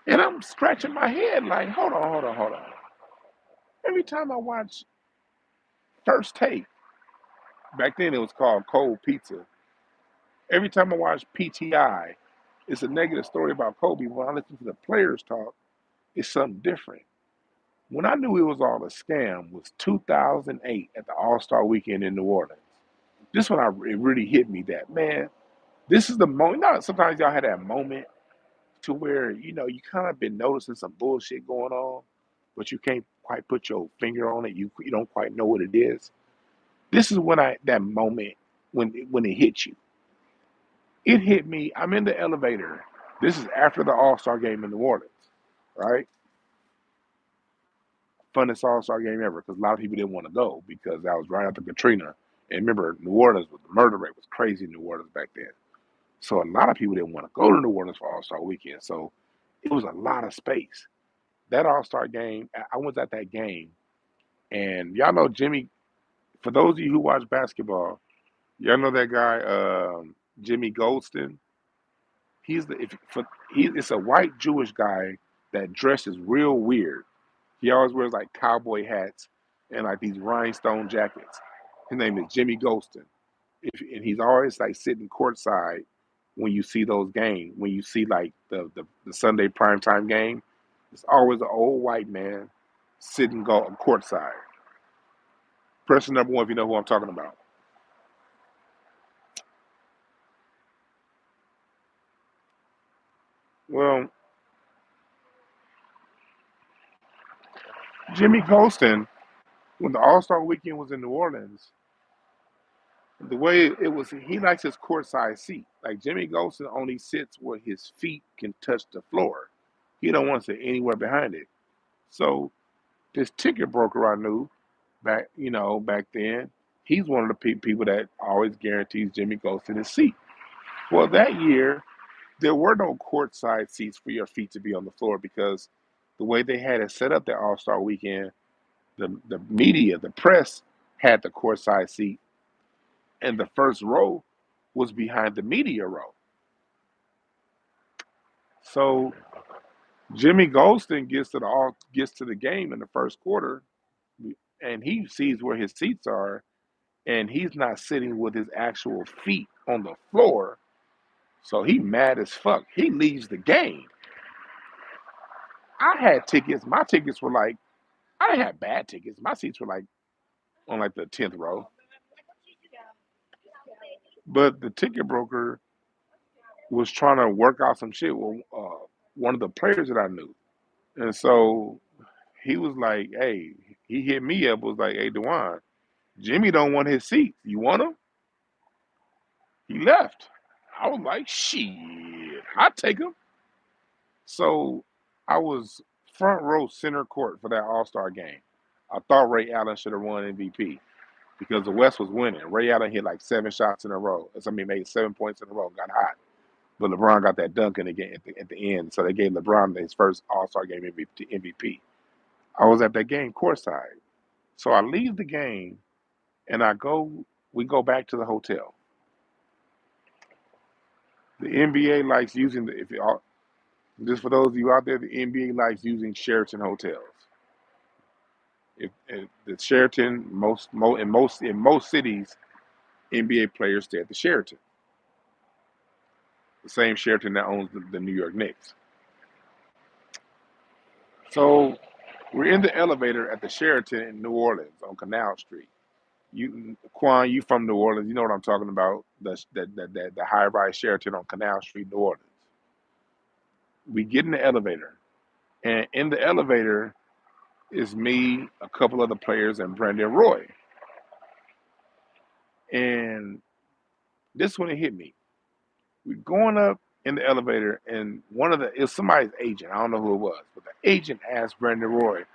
And I'm scratching my head like, hold on, hold on, hold on. Every time I watch First Take, back then it was called Cold Pizza. Every time I watch PTI, it's a negative story about Kobe. When I listen to the players talk, it's something different. When I knew it was all a scam was 2008 at the All-Star Weekend in New Orleans. This one, it really hit me that, man, this is the moment. You know, sometimes y'all had that moment to where, you kind of been noticing some bullshit going on, but you can't quite put your finger on it. You don't quite know what it is. This is when that moment when it hit you. It hit me. I'm in the elevator. This is after the All Star game in New Orleans, right? Funnest All Star game ever because a lot of people didn't want to go because that was right after Katrina. And remember, New Orleans, the murder rate was crazy in New Orleans back then. So a lot of people didn't want to go to New Orleans for All Star weekend. So it was a lot of space. That All Star game, I was at that game, and y'all know Jimmy. For those of you who watch basketball, y'all know that guy Jimmy Goldston. He's the if for he it's a white Jewish guy that dresses real weird. He always wears like cowboy hats and like these rhinestone jackets. His name is Jimmy Goldston. And he's always like sitting courtside when you see those games. When you see like the Sunday primetime game, it's always an old white man sitting courtside. Person number one, if you know who I'm talking about. Well, Jimmy Goldston, when the All Star weekend was in New Orleans, the way it was, he likes his courtside seat. Like Jimmy Goldston only sits where his feet can touch the floor. He don't want to sit anywhere behind it. So this ticket broker I knew back then, he's one of the people that always guarantees Jimmy Goldston his seat. Well, that year there were no courtside seats for your feet to be on the floor because the way they had it set up that All Star weekend, the media, the press had the courtside seat, and the first row was behind the media row. So Jimmy Goldston gets to the game in the first quarter, and he sees where his seats are, and he's not sitting with his actual feet on the floor. So he mad as fuck. He leaves the game. I had tickets. My tickets were like I didn't have bad tickets. My seats were like on like the 10th row. But the ticket broker was trying to work out some shit with one of the players that I knew. And so he was like, hey, he hit me up, was like, hey, Dwan, Jimmy don't want his seats. You want him? He left. I was like, shit, I'll take him. So I was front row center court for that All Star game. I thought Ray Allen should have won MVP because the West was winning. Ray Allen hit like 7 shots in a row. Made 7 points in a row, got hot. But LeBron got that dunk in the game at the end, so they gave LeBron his first All Star game MVP. I was at that game courtside, so I leave the game and We go back to the hotel. The NBA likes using just for those of you out there, the NBA likes using Sheraton hotels. If the Sheraton, in most cities, NBA players stay at the Sheraton, the same Sheraton that owns the New York Knicks. So we're in the elevator at the Sheraton in New Orleans on Canal Street. Quan, you from New Orleans? You know what I'm talking about? The high-rise Sheraton on Canal Street, New Orleans. We get in the elevator, and in the elevator is me, a couple other players, and Brandon Roy. And this one it hit me. We're going up in the elevator, and it was somebody's agent. I don't know who it was, but the agent asked Brandon Roy,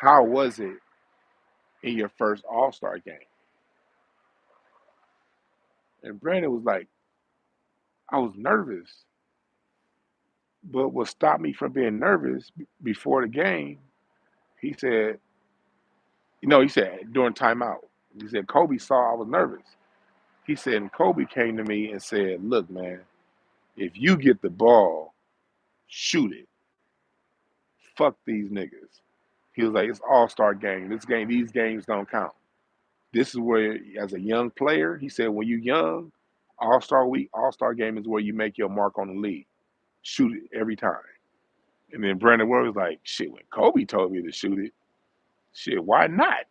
how was it in your first All-Star game? And Brandon was like, I was nervous, but what stopped me from being nervous before the game, he said, he said during timeout, he said, Kobe saw I was nervous. He said, and Kobe came to me and said, look, man, if you get the ball, shoot it. Fuck these niggas. He was like, it's All-Star game. These games don't count. This is where, as a young player, he said, when you young, All-Star week, All-Star game is where you make your mark on the league. Shoot it every time. And then Brandon Ward was like, shit, when Kobe told me to shoot it, shit, why not?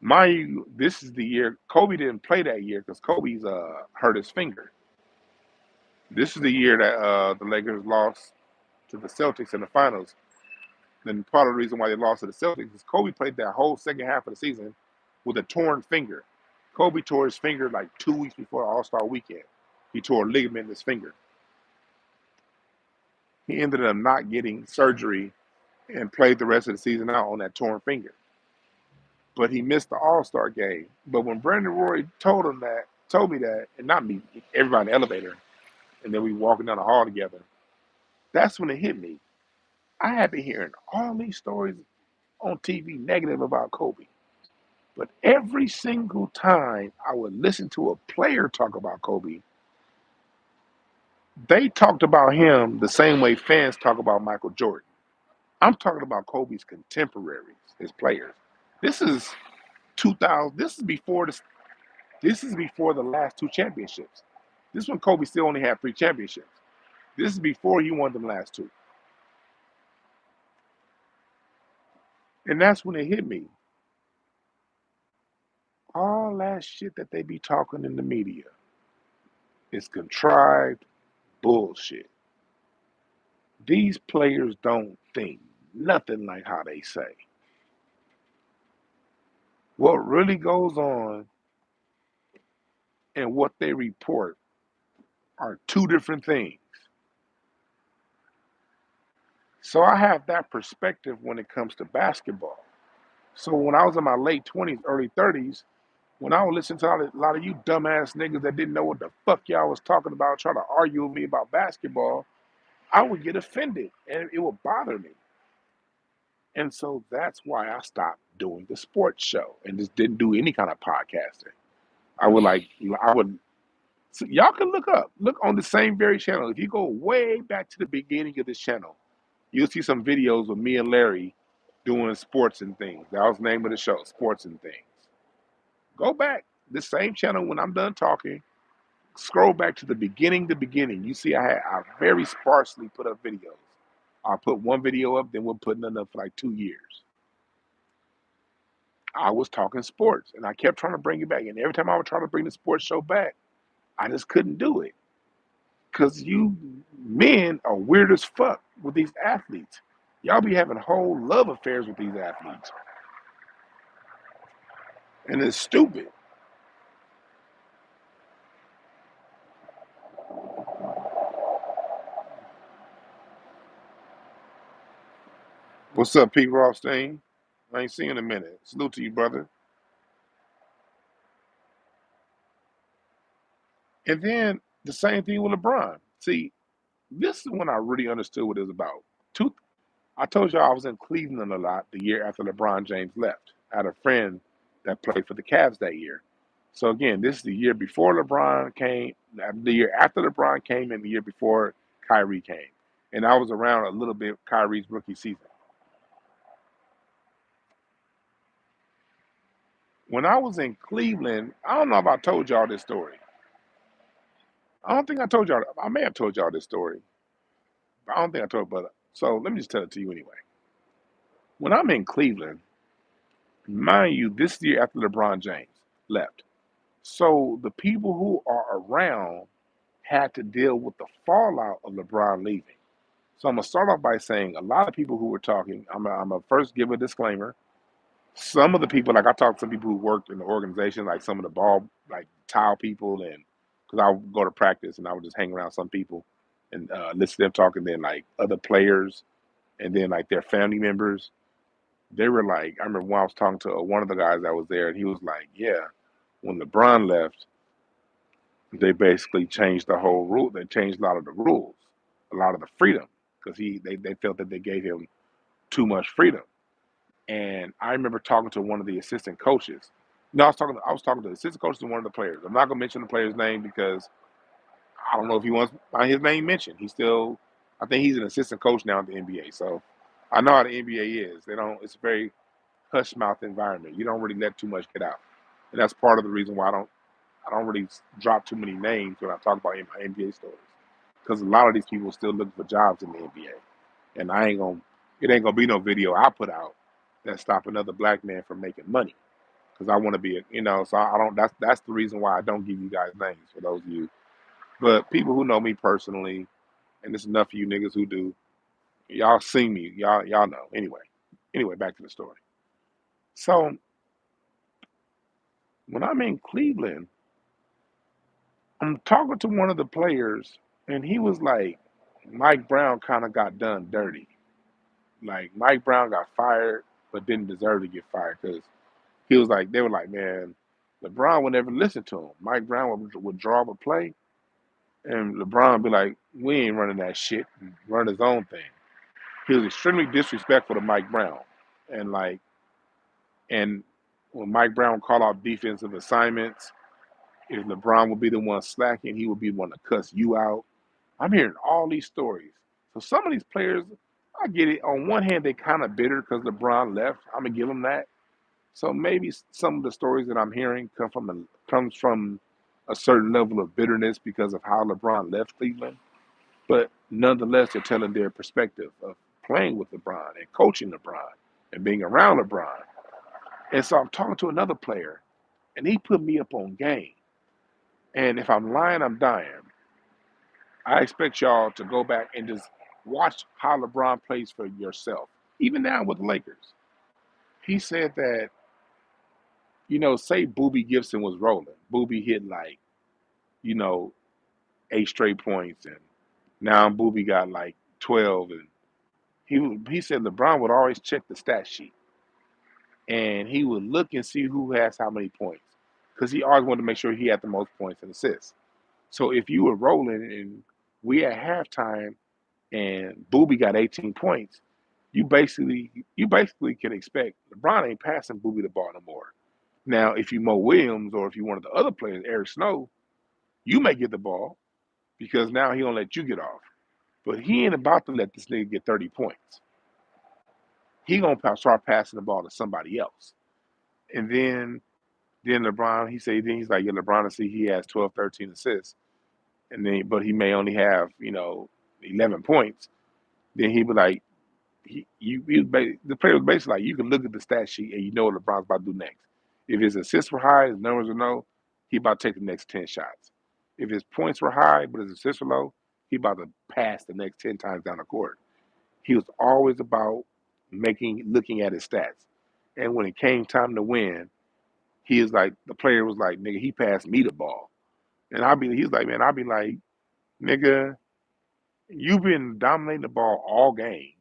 Mind you, this is the year Kobe didn't play that year because Kobe's hurt his finger. This is the year that the Lakers lost to the Celtics in the finals. And part of the reason why they lost to the Celtics is Kobe played that whole second half of the season with a torn finger. Kobe tore his finger like 2 weeks before All-Star weekend. He tore a ligament in his finger. He ended up not getting surgery and played the rest of the season out on that torn finger. But he missed the All-Star game. But when Brandon Roy told me that, and not me, everybody in the elevator, and then we walking down the hall together, that's when it hit me. I had been hearing all these stories on TV negative about Kobe. But every single time I would listen to a player talk about Kobe, they talked about him the same way fans talk about Michael Jordan. I'm talking about Kobe's contemporaries, his players. This is 2000. This is before the last two championships. This one Kobe still only had 3 championships. This is before he won them last 2. And that's when it hit me. All that shit that they be talking in the media is contrived bullshit. These players don't think nothing like how they say. What really goes on and what they report are 2 different things. So I have that perspective when it comes to basketball. So when I was in my late 20s, early 30s, when I would listen to a lot of you dumbass niggas that didn't know what the fuck y'all was talking about, trying to argue with me about basketball, I would get offended and it would bother me. And so that's why I stopped doing the sports show and just didn't do any kind of podcasting. So y'all can look on the same very channel. If you go way back to the beginning of this channel, you'll see some videos of me and Larry doing sports and things. That was the name of the show, Sports and Things. Go back, the same channel when I'm done talking, scroll back to the beginning. You see I very sparsely put up videos. I'll put one video up, then we'll put none up for like 2 years. I was talking sports, and I kept trying to bring it back. And every time I would try to bring the sports show back, I just couldn't do it. Because you men are weird as fuck with these athletes. Y'all be having whole love affairs with these athletes. And it's stupid. What's up, Pete Rothstein? I ain't seen you in a minute. Salute to you, brother. And then the same thing with LeBron. See, this is when I really understood what it was about. I told y'all I was in Cleveland a lot the year after LeBron James left. I had a friend that played for the Cavs that year. So again, this is the year before LeBron came, the year after LeBron came, and the year before Kyrie came. And I was around a little bit Kyrie's rookie season. When I was in Cleveland, I don't know if I told y'all this story. I don't think I told y'all. I may have told y'all this story. But I don't think I told. But so let me just tell it to you anyway. When I'm in Cleveland, mind you, this year after LeBron James left, so the people who are around had to deal with the fallout of LeBron leaving. So I'm gonna start off by saying a lot of people who were talking. I'm gonna first give a disclaimer. Some of the people, like I talked to some people who worked in the organization, like some of the ball, like towel people, and because I would go to practice and I would just hang around some people and listen to them talking, then like other players, and then like their family members. They were like, I remember when I was talking to one of the guys that was there, and he was like, yeah, when LeBron left, they basically changed the whole rule. They changed a lot of the rules, a lot of the freedom, because they felt that they gave him too much freedom. And I remember talking to one of the assistant coaches. No, I was talking to the assistant coaches and one of the players. I'm not gonna mention the player's name because I don't know if he wants his name mentioned. I think he's an assistant coach now in the NBA. So I know how the NBA is. They don't. It's a very hush mouth environment. You don't really let too much get out, and that's part of the reason why I don't really drop too many names when I talk about my NBA stories, because a lot of these people are still looking for jobs in the NBA, and it ain't gonna be no video I put out that stop another black man from making money, because I want to be so I don't. That's the reason why I don't give you guys names for those of you, but people who know me personally, and it's enough of you niggas who do. Y'all see me, y'all know. Anyway, back to the story. So when I'm in Cleveland, I'm talking to one of the players, and he was like, Mike Brown kind of got done dirty. Like Mike Brown got fired, but didn't deserve to get fired because he was like, they were like, man, LeBron would never listen to him. Mike Brown would draw up a play, and LeBron would be like, we ain't running that shit, and run his own thing. He was extremely disrespectful to Mike Brown, and and when Mike Brown called out defensive assignments, if LeBron would be the one slacking, he would be the one to cuss you out. I'm hearing all these stories. So some of these players, I get it. On one hand, they kind of bitter because LeBron left. I'm gonna give them that. So maybe some of the stories that I'm hearing comes from a certain level of bitterness because of how LeBron left Cleveland. But nonetheless, they're telling their perspective of playing with LeBron and coaching LeBron and being around LeBron. And so I'm talking to another player, and he put me up on game. And if I'm lying, I'm dying. I expect y'all to go back and just watch how LeBron plays for yourself. Even now with the Lakers. He said that, say Boobie Gibson was rolling. Boobie hit like, you know, 8 straight points, and now Boobie got like 12. And he said LeBron would always check the stat sheet, and he would look and see who has how many points. Because he always wanted to make sure he had the most points and assists. So if you were rolling and we at halftime and Boobie got 18 points, you basically can expect LeBron ain't passing Boobie the ball no more. Now, if you Mo Williams or if you one of the other players, Eric Snow, you may get the ball because now he gonna let you get off. But he ain't about to let this nigga get 30 points. He gonna start passing the ball to somebody else. And then LeBron, he's like, yeah, LeBron will see he has 12, 13 assists, and then but he may only have 11 points. Then he be like, the player was basically like, you can look at the stat sheet and you know what LeBron's about to do next. If his assists were high, his numbers were low, he about to take the next 10 shots. If his points were high but his assists were low, he about to pass the next 10 times down the court. He was always about looking at his stats. And when it came time to win, the player was like, nigga, he passed me the ball. And he's like, man, I'll be like, nigga, you've been dominating the ball all game.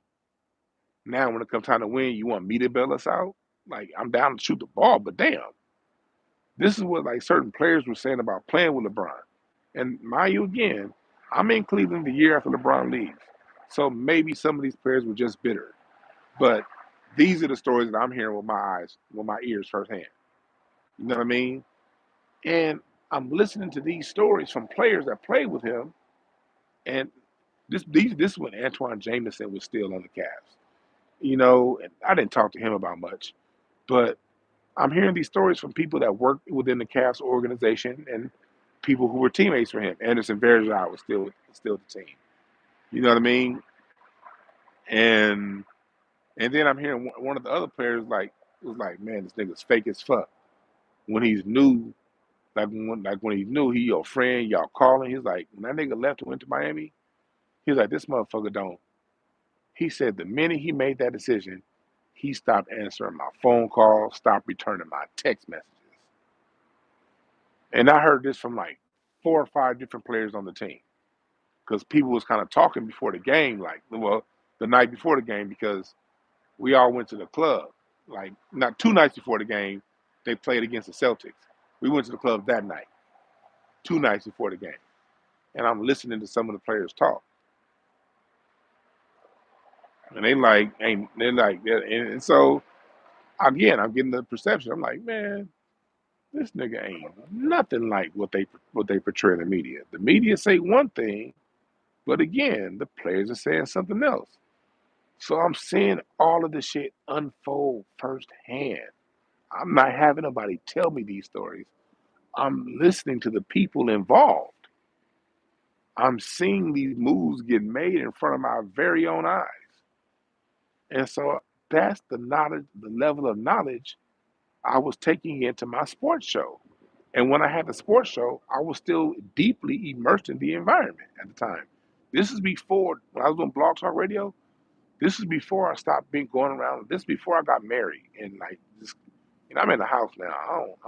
Now, when it comes time to win, you want me to bail us out? Like, I'm down to shoot the ball, but damn, this is what like certain players were saying about playing with LeBron. And mind you, again, I'm in Cleveland the year after LeBron leaves, so maybe some of these players were just bitter. But these are the stories that I'm hearing with my ears firsthand. You know what I mean? And I'm listening to these stories from players that played with him, and this is when Antoine Jameson was still on the Cavs. And I didn't talk to him about much, but I'm hearing these stories from people that worked within the Cavs organization and people who were teammates for him. Anderson Varejao was still the team. You know what I mean? And then I'm hearing one of the other players was like, man, this nigga's fake as fuck. When he's new, when he's new, he your friend, y'all calling. He's like, when that nigga left and went to Miami, he's like, this motherfucker don't. He said the minute he made that decision, he stopped answering my phone calls, stopped returning my text messages. And I heard this from like 4 or 5 different players on the team because people was kind of talking before the game, the night before the game, because we all went to the club. like not 2 nights before the game, they played against the Celtics. We went to the club that night, 2 nights before the game, and I'm listening to some of the players talk, and and so again, I'm getting the perception. I'm like, man, this nigga ain't nothing like what they portray in the media. The media say one thing, but again, the players are saying something else. So I'm seeing all of this shit unfold firsthand. I'm not having nobody tell me these stories. I'm listening to the people involved. I'm seeing these moves get made in front of my very own eyes. And so that's the knowledge, the level of knowledge I was taking into my sports show. And when I had the sports show, I was still deeply immersed in the environment at the time. This is before, when I was doing Blog Talk Radio, this is before I stopped being going around. This is before I got married. And like, this, I'm in the house now.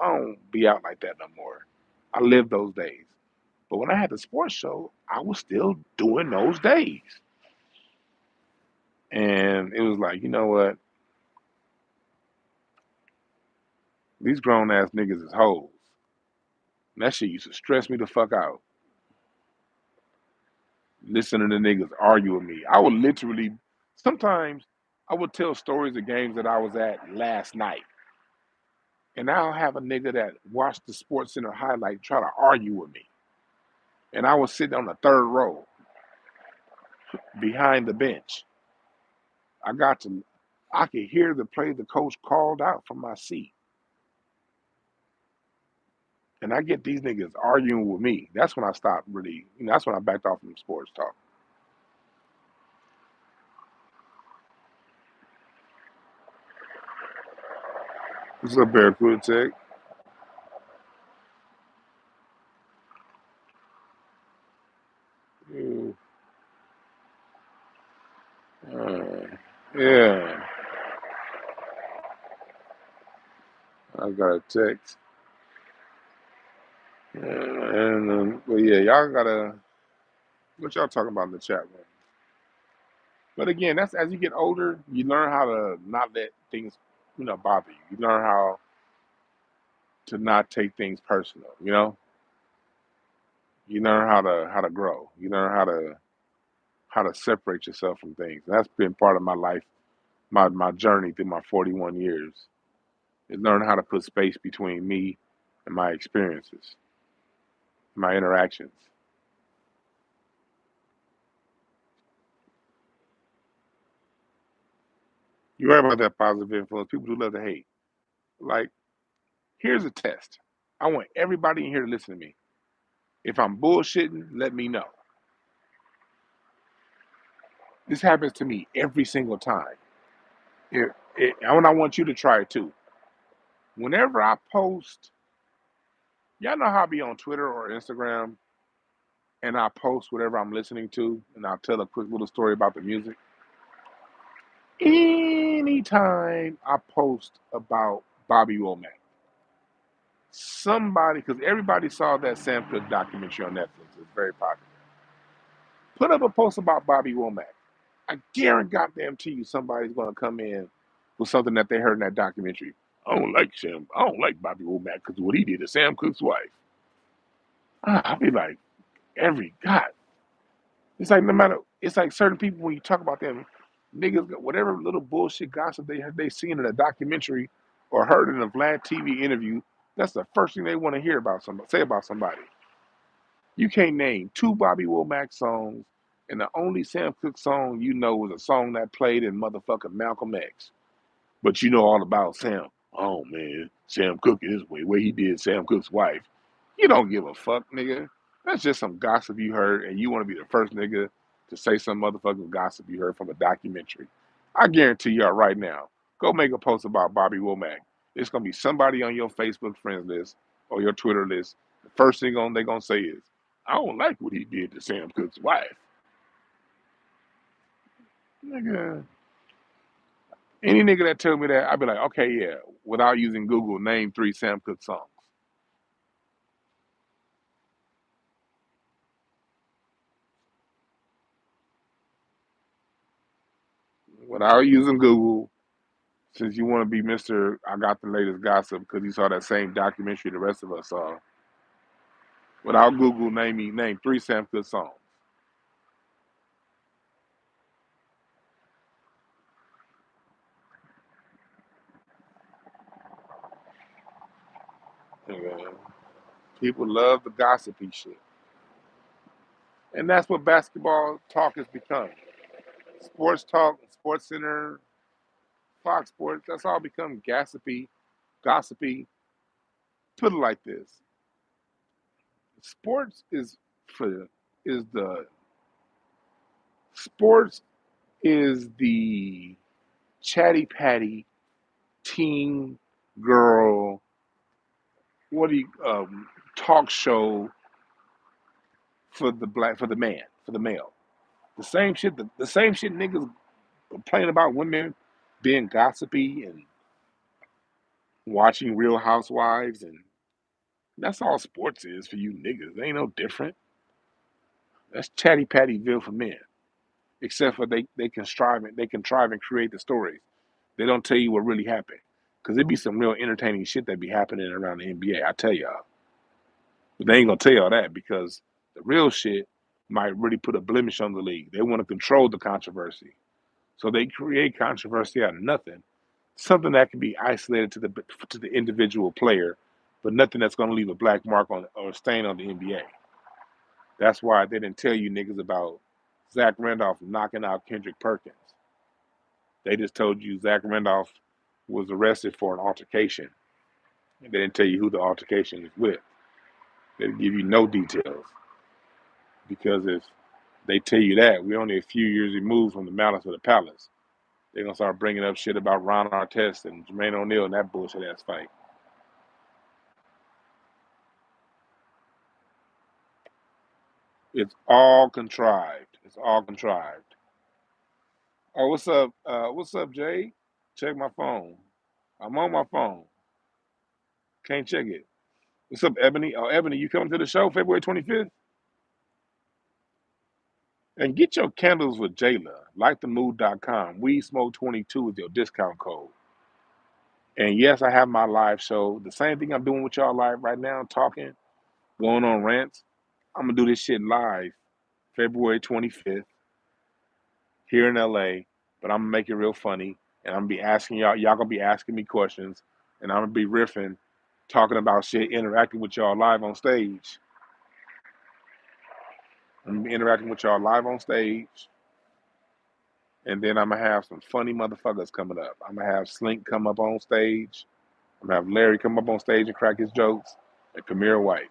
I don't be out like that no more. I live those days. But when I had the sports show, I was still doing those days. And it was like, you know what? These grown ass niggas is hoes. And that shit used to stress me the fuck out. Listening to niggas argue with me. I would literally, sometimes I would tell stories of games that I was at last night. And I'll have a nigga that watched the Sports Center highlight try to argue with me. And I was sitting on the third row behind the bench. I could hear the play the coach called out from my seat. And I get these niggas arguing with me. That's when I stopped really, that's when I backed off from sports talk. What's up, Barracuda Tech? Mm, yeah, I got a text. But yeah, y'all gotta, what y'all talking about in the chat room? But again, that's as you get older, you learn how to not let things, bother you. You learn how to not take things personal. You learn how to grow. You learn how to separate yourself from things. That's been part of my life, my journey through my 41 years. Is learning how to put space between me and my experiences, my interactions. You're right about that positive influence. People do love to hate. Like, here's a test. I want everybody in here to listen to me. If I'm bullshitting, let me know. This happens to me every single time. And I want you to try it too. Whenever I post, y'all know how I be on Twitter or Instagram and I post whatever I'm listening to and I'll tell a quick little story about the music. Anytime I post about Bobby Womack, somebody, because everybody saw that Sam Cooke documentary on Netflix, it's very popular. Put up a post about Bobby Womack. I guarantee you somebody's going to come in with something that they heard in that documentary. I don't like Bobby Womack because what he did to Sam Cooke's wife. I'll be like, every God. It's like no matter, it's like certain people when you talk about them, niggas, whatever little bullshit gossip they seen in a documentary or heard in a Vlad TV interview, that's the first thing they want to hear about somebody, say about somebody. You can't name two Bobby Womack songs, and the only Sam Cooke song you know was a song that played in motherfucking Malcolm X. But you know all about Sam. Oh man, Sam Cooke is way he did Sam Cooke's wife. You don't give a fuck, nigga. That's just some gossip you heard, and you want to be the first nigga to say some motherfucking gossip you heard from a documentary. I guarantee y'all right now, go make a post about Bobby Womack. It's gonna be somebody on your Facebook friends list or your Twitter list. The first thing they gonna say is, "I don't like what he did to Sam Cooke's wife." Nigga, any nigga that tell me that, I'd be like, okay, yeah, without using Google, name 3 Sam Cooke songs. Without using Google, Since you want to be Mr. I got the latest gossip because you saw that same documentary the rest of us saw. Without Google, name 3 Sam Cooke songs. Yeah. People love the gossipy shit. And that's what basketball talk has become. Sports talk, Sports Center, Fox Sports, that's all become gossipy. Put it like this. Sports for is the sports is the chatty patty teen girl, what do you talk show for the man, for the male. The same shit niggas complain about women being gossipy and watching Real Housewives, and that's all sports is for you niggas. It ain't no different. That's chatty pattyville for men. Except for they contrive and create the stories. They don't tell you what really happened. Cause it be some real entertaining shit that be happening around the NBA. I tell y'all. But they ain't gonna tell y'all that because the real shit might really put a blemish on the league. They want to control the controversy. So they create controversy out of nothing. Something that can be isolated to the individual player, but nothing that's gonna leave a black mark on or stain on the NBA. That's why they didn't tell you niggas about Zach Randolph knocking out Kendrick Perkins. They just told you Zach Randolph was arrested for an altercation. And they didn't tell you who the altercation was with. They didn't give you no details. Because if they tell you that, we're only a few years removed from the Malice of the Palace. They're going to start bringing up shit about Ron Artest and Jermaine O'Neal and that bullshit ass fight. It's all contrived. It's all contrived. Oh, what's up? What's up, Jay? Check my phone. I'm on my phone. Can't check it. What's up, Ebony? Oh, Ebony, you coming to the show February 25th? And get your candles with Jayla. LikeTheMood.com. We Smoke 22 is your discount code. And yes, I have my live show. The same thing I'm doing with y'all live right now, talking, going on rants. I'm gonna do this shit live February 25th here in LA, but I'm gonna make it real funny. And I'm gonna be asking y'all gonna be asking me questions, and I'm gonna be riffing, talking about shit, interacting with y'all live on stage. I'm gonna be interacting with y'all live on stage. And then I'm gonna have some funny motherfuckers coming up. I'm gonna have Slink come up on stage. I'm gonna have Larry come up on stage and crack his jokes, and Kamir White.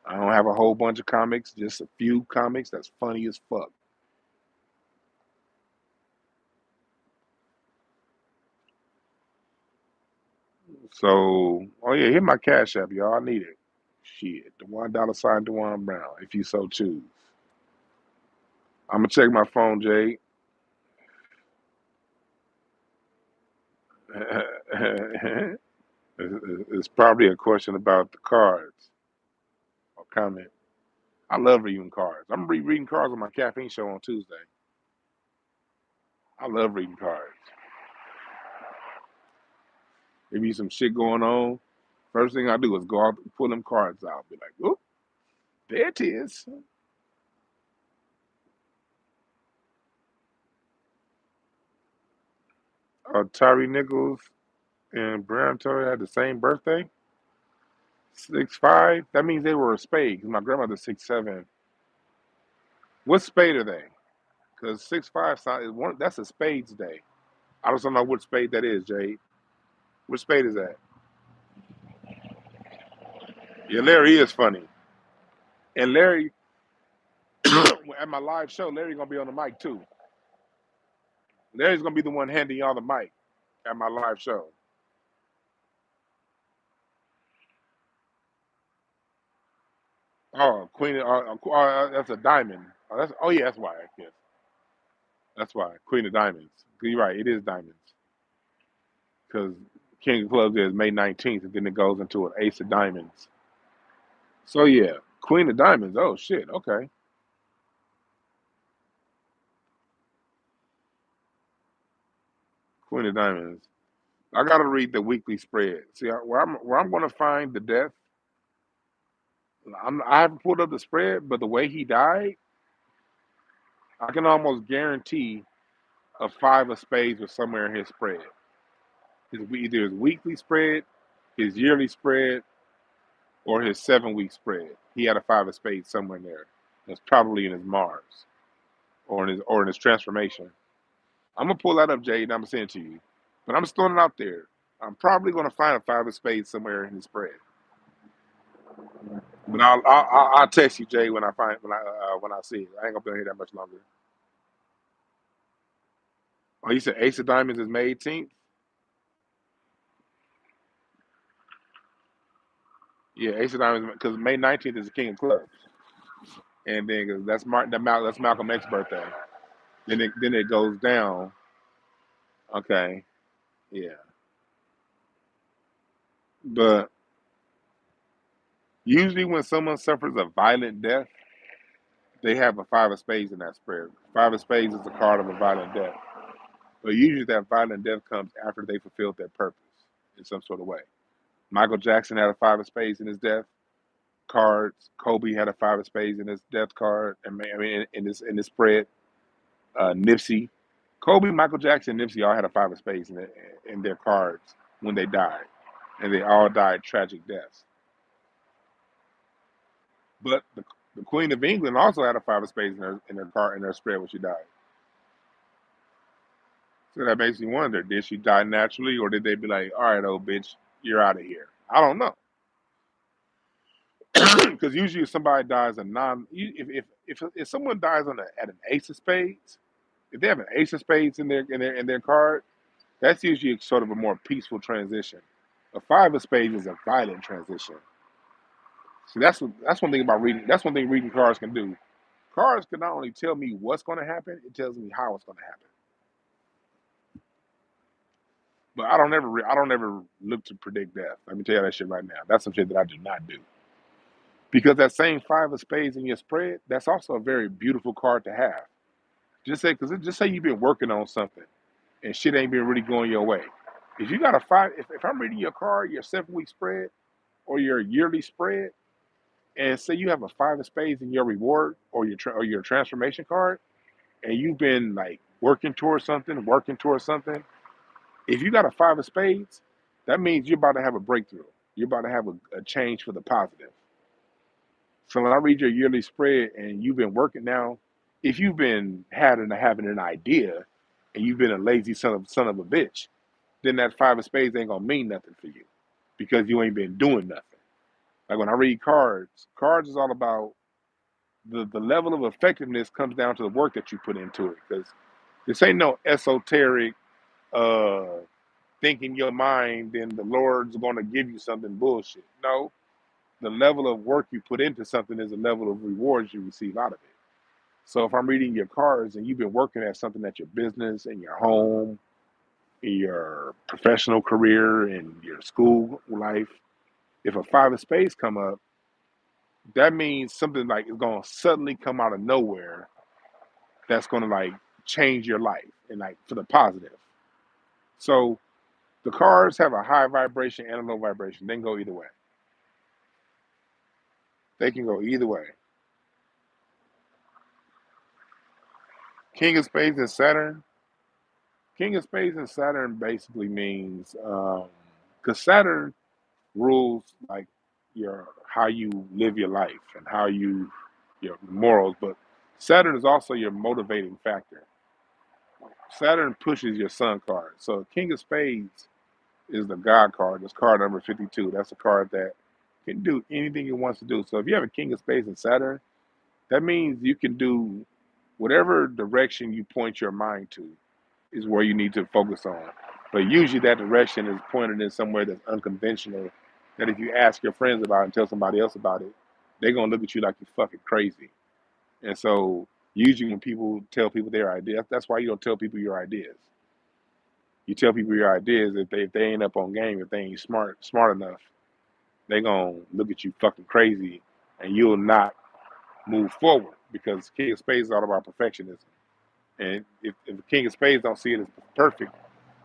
I don't have a whole bunch of comics, just a few comics that's funny as fuck. So, oh yeah, hit my cash app, y'all. I need it. Shit, the $1 Dwan Brown, if you so choose. I'm gonna check my phone, Jay. It's probably a question about the cards or comment. I love reading cards. I'm reading cards on my caffeine show on Tuesday. I love reading cards. If be some shit going on, first thing I do is go out and pull them cards out. Be like, oop, there it is. Tyree Nichols and Brown Tory had the same birthday. 6'5". That means they were a spade. 'Cause my grandmother's 6'7". What spade are they? Because 6'5" is one. That's a spades day. I just don't know what spade that is, Jade. What spade is that? Yeah, Larry is funny. And Larry, at my live show, Larry's gonna be on the mic too. Larry's gonna be the one handing y'all the mic at my live show. Oh, Queen. That's a diamond. Oh yeah, that's why. I guess that's why Queen of Diamonds. You're right. It is diamonds because King of Clubs is May 19th, and then it goes into an Ace of Diamonds. So yeah, Queen of Diamonds. Oh shit. Okay. Queen of Diamonds. I gotta read the weekly spread. See where I'm gonna find the death. I haven't pulled up the spread, but the way he died, I can almost guarantee a five of spades was somewhere in his spread. Either his weekly spread, his yearly spread, or his 7 week spread. He had a five of spades somewhere in there. It's probably in his Mars or in his transformation. I'm gonna pull that up, Jade, and I'm gonna send it to you. But I'm just throwing it out there. I'm probably gonna find a five of spades somewhere in his spread. But I'll text you, Jay, when I see it. I ain't gonna be here that much longer. Oh, you said Ace of Diamonds is May 18th. Yeah, Ace of Diamonds because May 19th is the King of Clubs, and then 'cause that's Malcolm X's birthday. Then it goes down. Okay, yeah, but usually when someone suffers a violent death, they have a five of spades in that spread. Five of spades is the card of a violent death, but usually that violent death comes after they fulfilled their purpose in some sort of way. Michael Jackson had a five of spades in his death cards. Kobe had a five of spades in his death card, and I mean in this spread. Nipsey, Kobe, Michael Jackson, Nipsey all had a five of spades in their cards when they died, and they all died tragic deaths. But the Queen of England also had a five of spades in her card in her spread when she died. So that makes me wonder: did she die naturally, or did they be like, "All right, old bitch, you're out of here"? I don't know. Because usually if somebody dies a non, if someone dies at an ace of spades, if they have an ace of spades in their card, that's usually sort of a more peaceful transition. A five of spades is a violent transition. So that's one thing about reading. That's one thing reading cards can do. Cards can not only tell me what's going to happen, it tells me how it's going to happen. But I don't ever look to predict death. Let me tell you that shit right now. That's some shit that I do not do. Because that same five of spades in your spread, that's also a very beautiful card to have. Just say you've been working on something and shit ain't been really going your way. If you got a five, if I'm reading your card, your 7 week spread or your yearly spread, and say you have a five of spades in your reward or your transformation card, and you've been like working towards something. If you got a five of spades, that means you're about to have a breakthrough. You're about to have a change for the positive. So when I read your yearly spread and you've been working now, if you've been having an idea and you've been a lazy son of a bitch, then that five of spades ain't gonna mean nothing for you because you ain't been doing nothing. Like when I read cards is all about the level of effectiveness comes down to the work that you put into it. Because this ain't no esoteric uh thinking your mind, then the Lord's gonna give you something bullshit. No, the level of work you put into something is the level of rewards you receive out of it. So if I'm reading your cards and you've been working at something at your business, in your home, in your professional career, in your school life, if a five of spades come up, that means something like is gonna suddenly come out of nowhere that's gonna like change your life and like for the positive. So the cards have a high vibration and a low vibration. They can go either way. They can go either way. King of Spades and Saturn. King of Spades and Saturn basically means because Saturn rules like your how you live your life and how your morals, but Saturn is also your motivating factor. Saturn pushes your sun card. So King of Spades is the God card. That's card number 52. That's a card that can do anything it wants to do. So if you have a King of Spades and Saturn, that means you can do whatever direction you point your mind to is where you need to focus on. But usually that direction is pointed in somewhere that's unconventional. That if you ask your friends about it and tell somebody else about it, they're gonna look at you like you're fucking crazy. And so usually when people tell people their ideas, that's why you don't tell people your ideas. You tell people your ideas if they ain't up on game, if they ain't smart enough, they gonna look at you fucking crazy, and you'll not move forward because King of Spades is all about perfectionism. And if the King of Spades don't see it as perfect,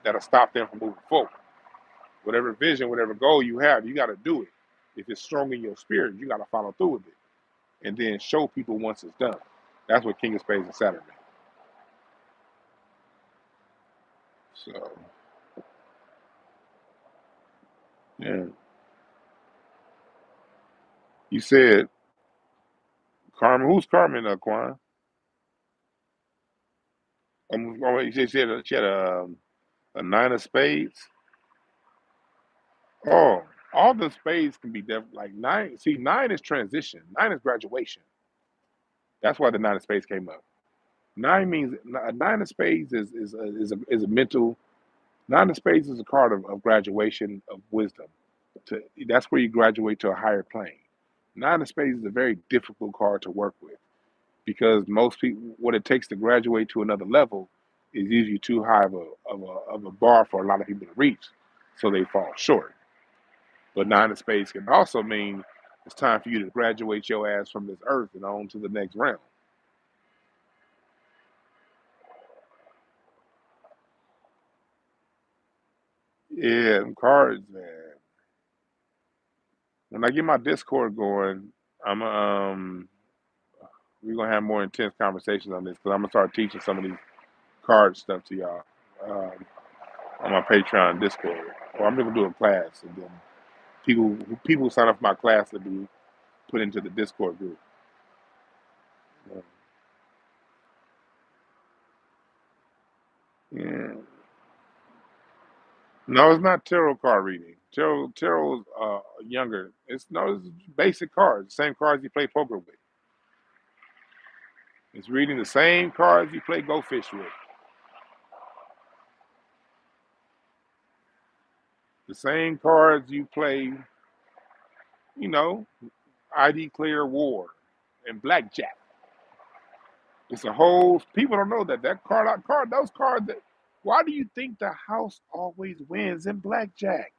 that'll stop them from moving forward. Whatever vision, whatever goal you have, you got to do it. If it's strong in your spirit, you got to follow through with it, and then show people once it's done. That's what King of Spades and Saturn mean. So, yeah. You said Carmen. Who's Carmen, Quan? You said she had a nine of spades. Oh, all the spades can be like nine. See, nine is transition. Nine is graduation. That's why the nine of spades came up. Nine means a nine of spades is a mental. Nine of spades is a card of graduation of wisdom. That's where you graduate to a higher plane. Nine of spades is a very difficult card to work with because most people, what it takes to graduate to another level, is usually too high of a bar for a lot of people to reach, so they fall short. But nine of spades can also mean it's time for you to graduate your ass from this earth and on to the next realm. Yeah, them cards, man. When I get my Discord going, I'm we're gonna have more intense conversations on this because I'm gonna start teaching some of these card stuff to y'all um, on my Patreon Discord. Or I'm gonna do a class, and then people who sign up for my class will be put into the Discord group. Uh, Yeah. No, it's not tarot card reading. Tarot's younger. It's basic cards, the same cards you play poker with. It's reading the same cards you play Go Fish with, the same cards you play, you know, ID Clear War and Blackjack. It's a whole. People don't know that card, those cards. Why do you think the house always wins in Blackjack?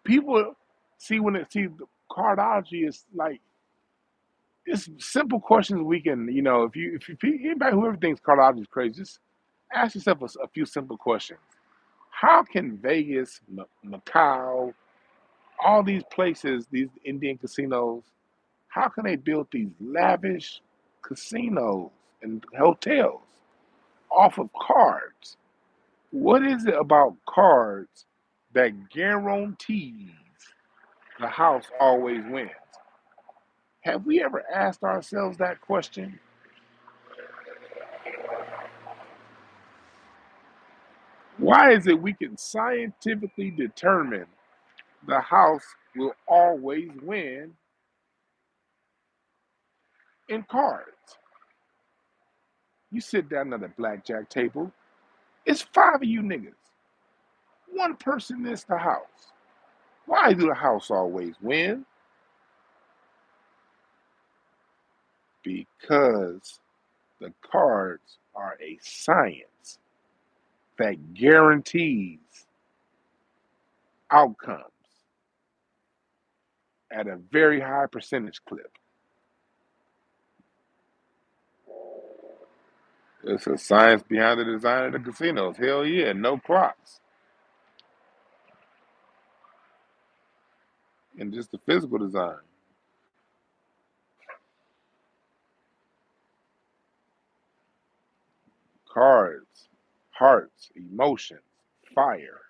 People see when it see the cardology is like it's simple questions we can, if anybody who ever thinks cardology is crazy, just ask yourself a few simple questions. How can Vegas, Macau, all these places, these Indian casinos, how can they build these lavish casinos and hotels off of cards? What is it about cards that guarantees the house always wins? Have we ever asked ourselves that question? Why is it we can scientifically determine the house will always win in cards? You sit down at a blackjack table, it's five of you niggas. One person is the house. Why do the house always win? Because the cards are a science that guarantees outcomes at a very high percentage clip. There's a science behind the design of the casinos. Hell yeah, no props. And just the physical design. Cards, hearts, emotions, fire,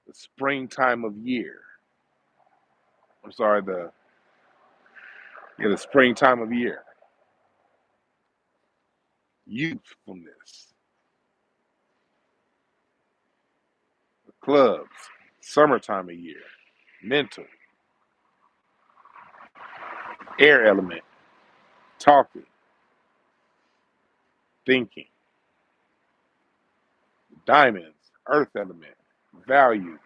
the springtime of year. I'm sorry, the springtime of year. Youthfulness, the clubs, summertime of year, mental, air element, talking, thinking, diamonds, earth element, values,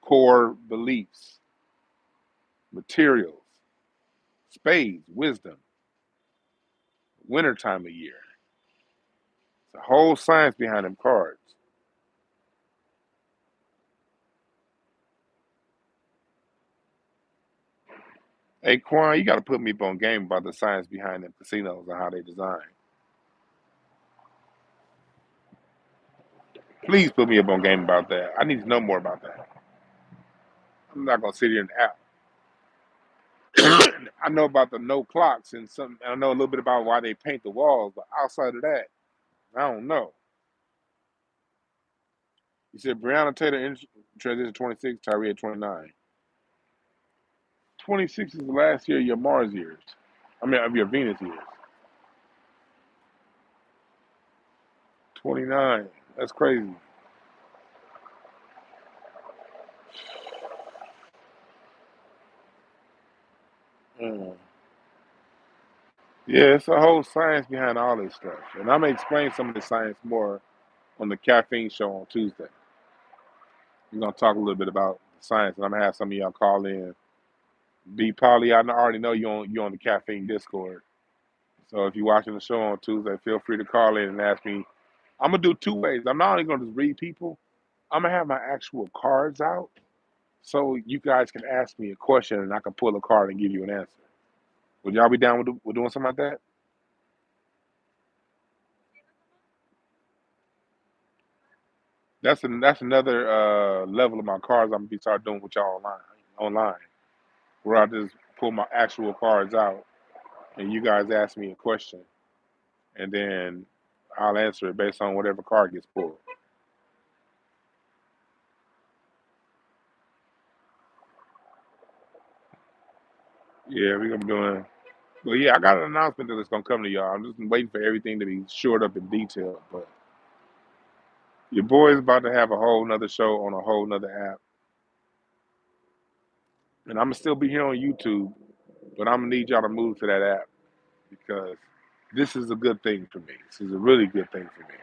core beliefs, materials, spades, wisdom, winter time of year. It's a whole science behind them cards. Hey, Quan, you got to put me up on game about the science behind them casinos and how they design. Please put me up on game about that. I need to know more about that. I'm not gonna sit here and app. I know about the no clocks and some. I know a little bit about why they paint the walls, but outside of that, I don't know. You said Breonna Taylor in transition 26, Tyree at 29. 26 is the last year of your Mars years. I mean, of your Venus years. 29. That's crazy. Mm. Yeah, it's a whole science behind all this stuff. And I'm going to explain some of the science more on the caffeine show on Tuesday. We're going to talk a little bit about the science, and I'm going to have some of y'all call in. B. Polly, I already know you on the caffeine Discord. So if you're watching the show on Tuesday, feel free to call in and ask me. I'm going to do two ways. I'm not only going to just read people, I'm going to have my actual cards out so you guys can ask me a question and I can pull a card and give you an answer. Would y'all be down with doing something like that? That's another level of my cards I'm gonna be start doing with y'all online, where I just pull my actual cards out and you guys ask me a question and then I'll answer it based on whatever card gets pulled. Yeah, we're gonna be doing. Well, yeah, I got an announcement that it's gonna come to y'all. I'm just waiting for everything to be shored up in detail. But your boy's about to have a whole nother show on a whole nother app, and I'm gonna still be here on YouTube, but I'm gonna need y'all to move to that app because this is a good thing for me. This is a really good thing for me.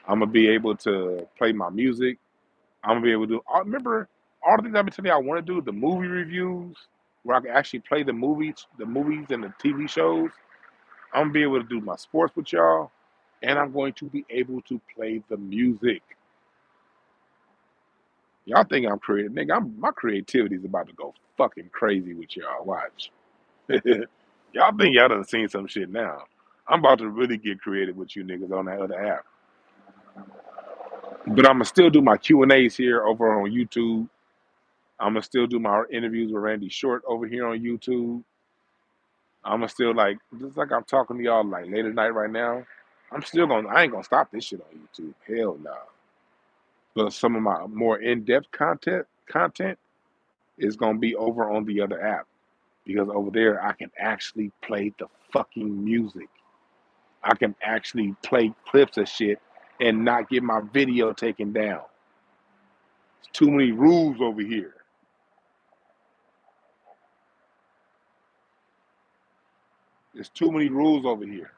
I'm gonna be able to play my music. I'm gonna be able to do. I remember all the things I've been telling you I want to do. The movie reviews, where I can actually play the movies and the TV shows. I'm gonna be able to do my sports with y'all, and I'm going to be able to play the music. Y'all think I'm creative, nigga? My creativity is about to go fucking crazy with y'all. Watch. Y'all think y'all done seen some shit now. I'm about to really get creative with you niggas on that other app. But I'm gonna still do my Q&As here over on YouTube. I'm gonna still do my interviews with Randy Short over here on YouTube. I'm gonna still like just like I'm talking to y'all like late at night right now. I ain't gonna stop this shit on YouTube. Hell no. But some of my more in-depth content is gonna be over on the other app because over there I can actually play the fucking music. I can actually play clips of shit and not get my video taken down. There's too many rules over here. There's too many rules over here.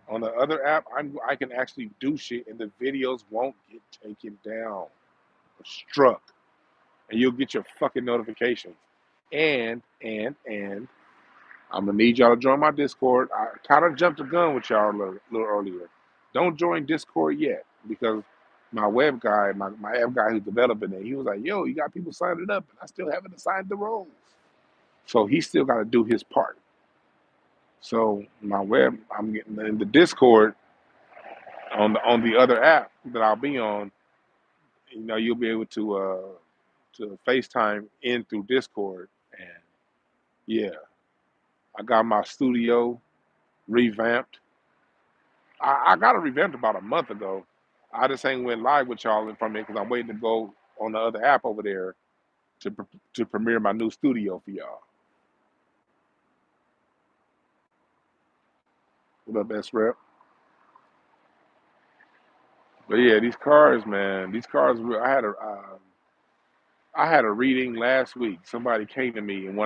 On the other app, I can actually do shit and the videos won't get taken down or struck. And you'll get your fucking notifications. And I'm gonna need y'all to join my Discord. I kind of jumped the gun with y'all a little earlier. Don't join Discord yet because my app guy who's developing it, he was like, "Yo, you got people signing up, and I still haven't assigned the roles." So he still got to do his part. So I'm getting in the Discord on the other app that I'll be on. You'll be able to FaceTime in through Discord, and yeah, I got my studio revamped. I got it revamped about a month ago. I just ain't went live with y'all from it because I'm waiting to go on the other app over there to premiere my new studio for y'all. What up, S Rep? But yeah, these cars, man, these cars. I had a reading last week. Somebody came to me and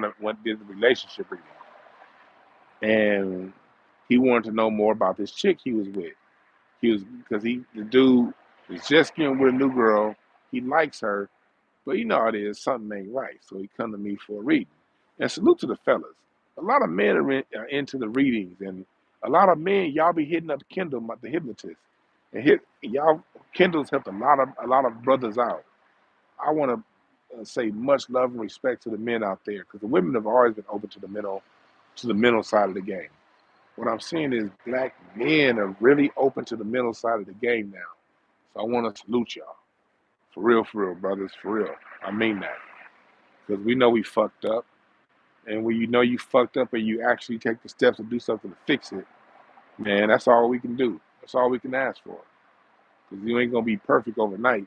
did the relationship reading, and he wanted to know more about this chick he was with. He was because the dude is just getting with a new girl. He likes her, but you know how it is. Something ain't right. So he come to me for a reading. And salute to the fellas. A lot of men are into the readings, and a lot of men y'all be hitting up Kendall, the hypnotist, and hit y'all. Kendall's helped a lot of brothers out. I want to say much love and respect to the men out there because the women have always been open to the mental side of the game. What I'm seeing is black men are really open to the mental side of the game now. So I want to salute y'all. For real, brothers, for real. I mean that. Because we know we fucked up. And when you know you fucked up and you actually take the steps to do something to fix it, man, that's all we can do. That's all we can ask for. Because you ain't going to be perfect overnight.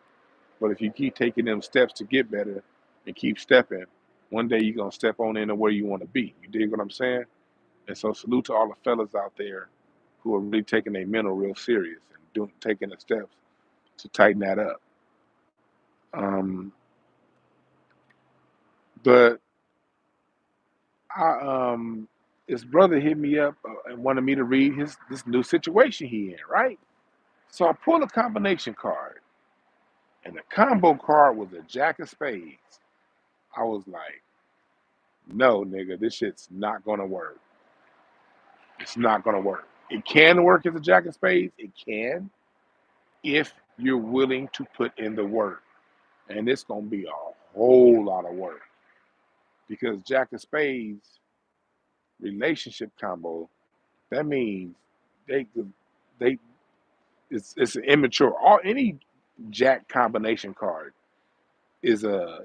But if you keep taking them steps to get better and keep stepping, one day you're going to step on into where you want to be. You dig what I'm saying? And so salute to all the fellas out there who are really taking their mental real serious and taking the steps to tighten that up. But his brother hit me up and wanted me to read this new situation he in, right? So I pulled a combination card, and the combo card was a jack of spades. I was like, no, nigga, this shit's not gonna work. It's not gonna work. It can work as a jack of spades. It can, if you're willing to put in the work, and it's gonna be a whole lot of work because jack of spades relationship combo. That means they they it's an immature. Any jack combination card is a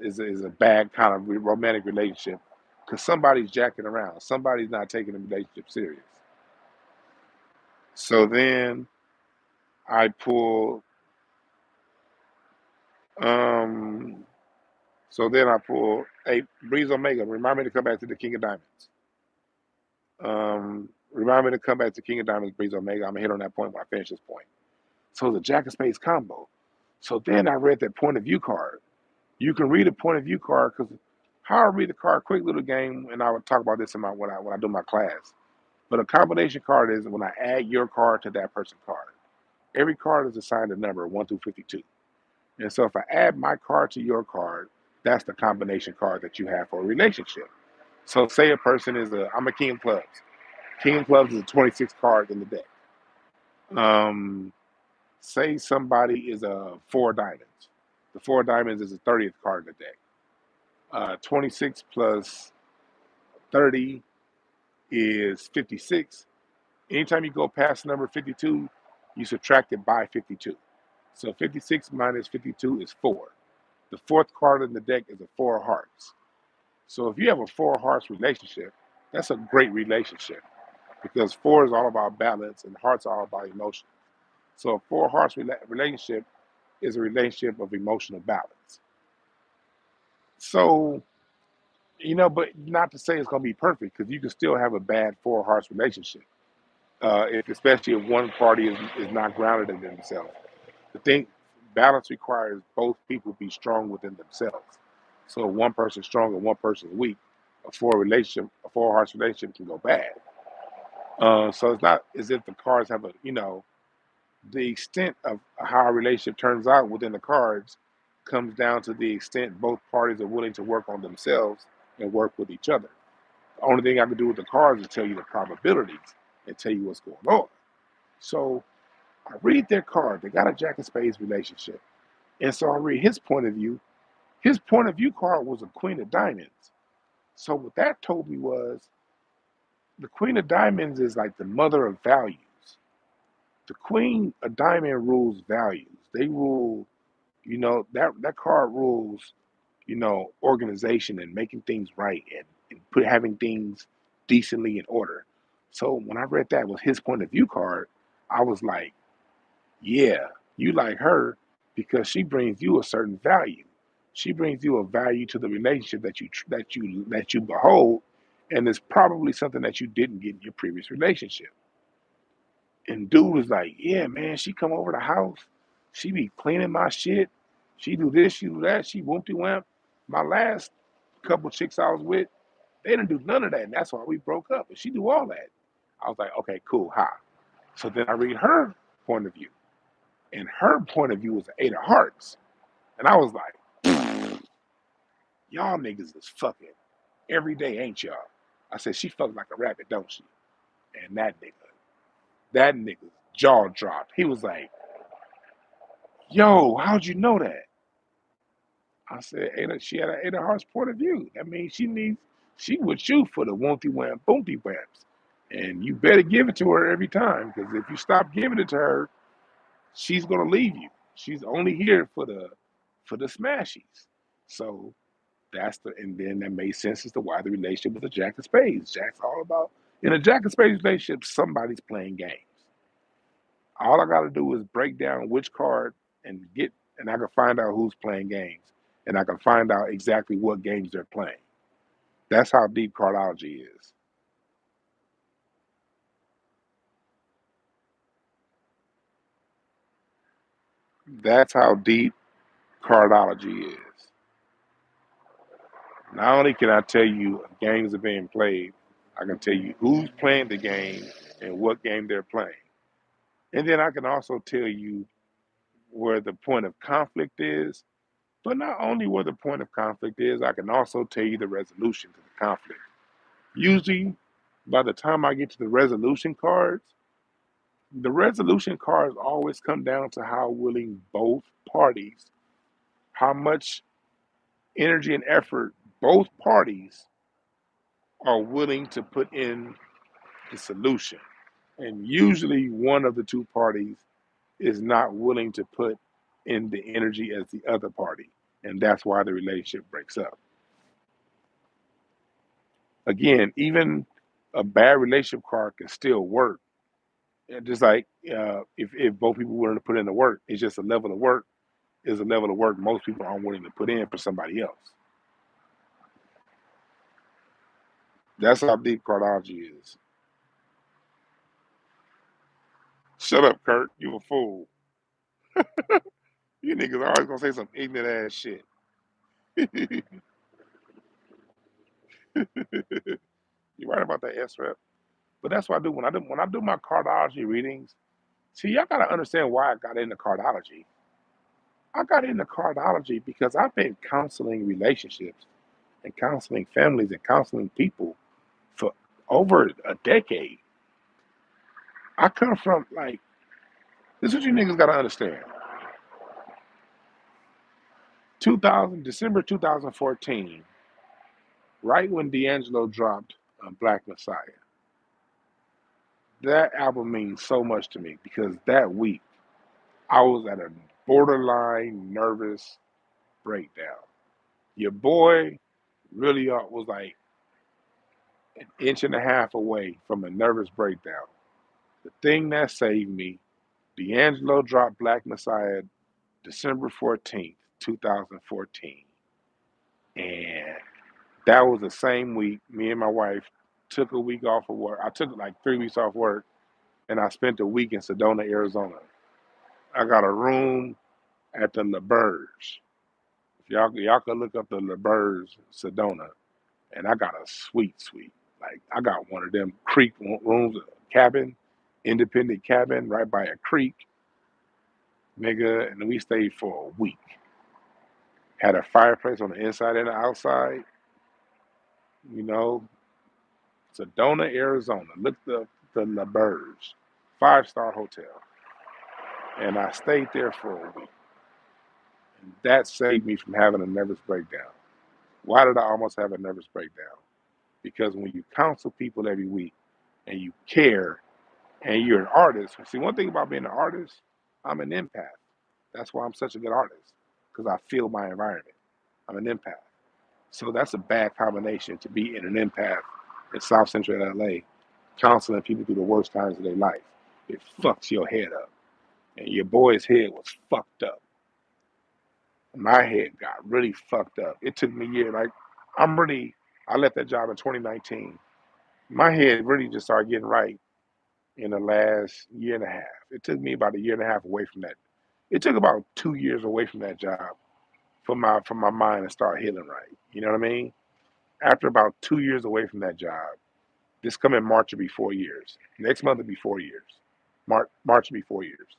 bad kind of romantic relationship because somebody's jacking around. Somebody's not taking the relationship serious. So then I pull. Um, so then I pull. Hey, Breeze Omega, remind me to come back to the King of Diamonds. Remind me to come back to King of Diamonds, Breeze Omega. I'm gonna hit on that point when I finish this point. So the Jack of Spades combo. So then I read that point of view card. You can read a point of view card because how I read the card, quick little game, and I would talk about this in when I do my class. But a combination card is when I add your card to that person's card. Every card is assigned a number 1 through 52. And so if I add my card to your card, that's the combination card that you have for a relationship. So say a person I'm a King of Clubs. King of Clubs is a 26 card in the deck. Say somebody is a 4 diamonds. The 4 diamonds is the 30th card in the deck. 26 plus 30 is 56. Anytime you go past number 52, you subtract it by 52. So 56 minus 52 is 4. The 4th card in the deck is a 4 of hearts. So if you have a 4 of hearts relationship, that's a great relationship because 4 is all about balance and hearts are all about emotion. So a 4 of hearts relationship is a relationship of emotional balance. So, but not to say it's going to be perfect because you can still have a bad 4 of hearts relationship, especially if one party is not grounded in themselves. The thing, balance requires both people be strong within themselves. So if one person's strong and one person's weak, a 4 of hearts relationship can go bad. So it's not as if the cards have the extent of how a relationship turns out within the cards comes down to the extent both parties are willing to work on themselves and work with each other. The only thing I can do with the cards is tell you the probabilities and tell you what's going on. So I read their card. They got a Jack of Spades relationship. And so I read his point of view. His point of view card was a Queen of Diamonds. So what that told me was the Queen of Diamonds is like the mother of values. The Queen of Diamond rules values. They rule, that card rules, organization and making things right and having things decently in order. So when I read that was his point of view card, I was like, yeah, you like her because she brings you a certain value. She brings you a value to the relationship that you behold, and it's probably something that you didn't get in your previous relationship. And dude was like, yeah, man, she come over the house. She be cleaning my shit. She do this, she do that. She whoop de whamp. My last couple chicks I was with, they didn't do none of that. And that's why we broke up. And she do all that. I was like, okay, cool, ha. So then I read her point of view. And her point of view was the 8 of hearts. And I was like, y'all niggas is fucking every day, ain't y'all? I said, she fucks like a rabbit, don't she? And that nigga's jaw dropped. He was like, yo, how'd you know that? I said, Ada, she had an Ada Heart's point of view. That means she would you for the won'ty wham, boomty whams. And you better give it to her every time, because if you stop giving it to her, she's gonna leave you. She's only here for the smashies. So and then that made sense as to why the relationship with the Jack of Spades. Jack's all about in a Jack of Spades relationship, somebody's playing games. All I gotta do is break down which card and I can find out who's playing games. And I can find out exactly what games they're playing. That's how deep cardology is. That's how deep cardology is. Not only can I tell you games are being played, I can tell you who's playing the game and what game they're playing. And then I can also tell you where the point of conflict is. But not only where the point of conflict is, I can also tell you the resolution to the conflict. Usually, by the time I get to the resolution cards always come down to how willing both parties, how much energy and effort both parties are willing to put in the solution. And usually, one of the two parties is not willing to put in the energy as the other party. And that's why the relationship breaks up. Again, even a bad relationship card can still work. And just like if both people were to put in the work, it's just a level of work is a level of work most people aren't willing to put in for somebody else. That's how deep cardology is. Shut up, Kurt. You a fool. You niggas are always gonna say some ignorant ass shit. You're right about that S rep. But that's what I do when I do my cardology readings. See, y'all gotta understand why I got into cardology. I got into cardology because I've been counseling relationships and counseling families and counseling people for over a decade. I come from like this is what you niggas gotta understand. December 2014, right when D'Angelo dropped Black Messiah. That album means so much to me because that week I was at a borderline nervous breakdown. Your boy really was like an inch and a half away from a nervous breakdown. The thing that saved me, D'Angelo dropped Black Messiah December 14th, 2014. And that was the same week me and my wife took a week off of work. I took like 3 weeks off work and I spent a week in Sedona, Arizona. I got a room at the La Berge. If y'all could look up the La Berge, Sedona, and I got a suite. Like I got one of them creek rooms, a cabin, independent cabin right by a creek, nigga, and we stayed for a week. Had a fireplace on the inside and the outside, you know, Sedona, Arizona. Look the La Berge, 5-star hotel, and I stayed there for a week. And that saved me from having a nervous breakdown. Why did I almost have a nervous breakdown? Because when you counsel people every week and you care and you're an artist, see, one thing about being an artist, I'm an empath. That's why I'm such a good artist because I feel my environment. I'm an empath. So that's a bad combination to be in an empath in South Central LA, counseling people through the worst times of their life. It fucks your head up. And your boy's head was fucked up. My head got really fucked up. It took me years. Like, I left that job in 2019. My head really just started getting right in the last year and a half. It took me about a year and a half away from that. It took about 2 years away from that job for my mind to start healing right. You know what I mean? After about 2 years away from that job, this coming March will be 4 years. Next month will be 4 years. March will be 4 years.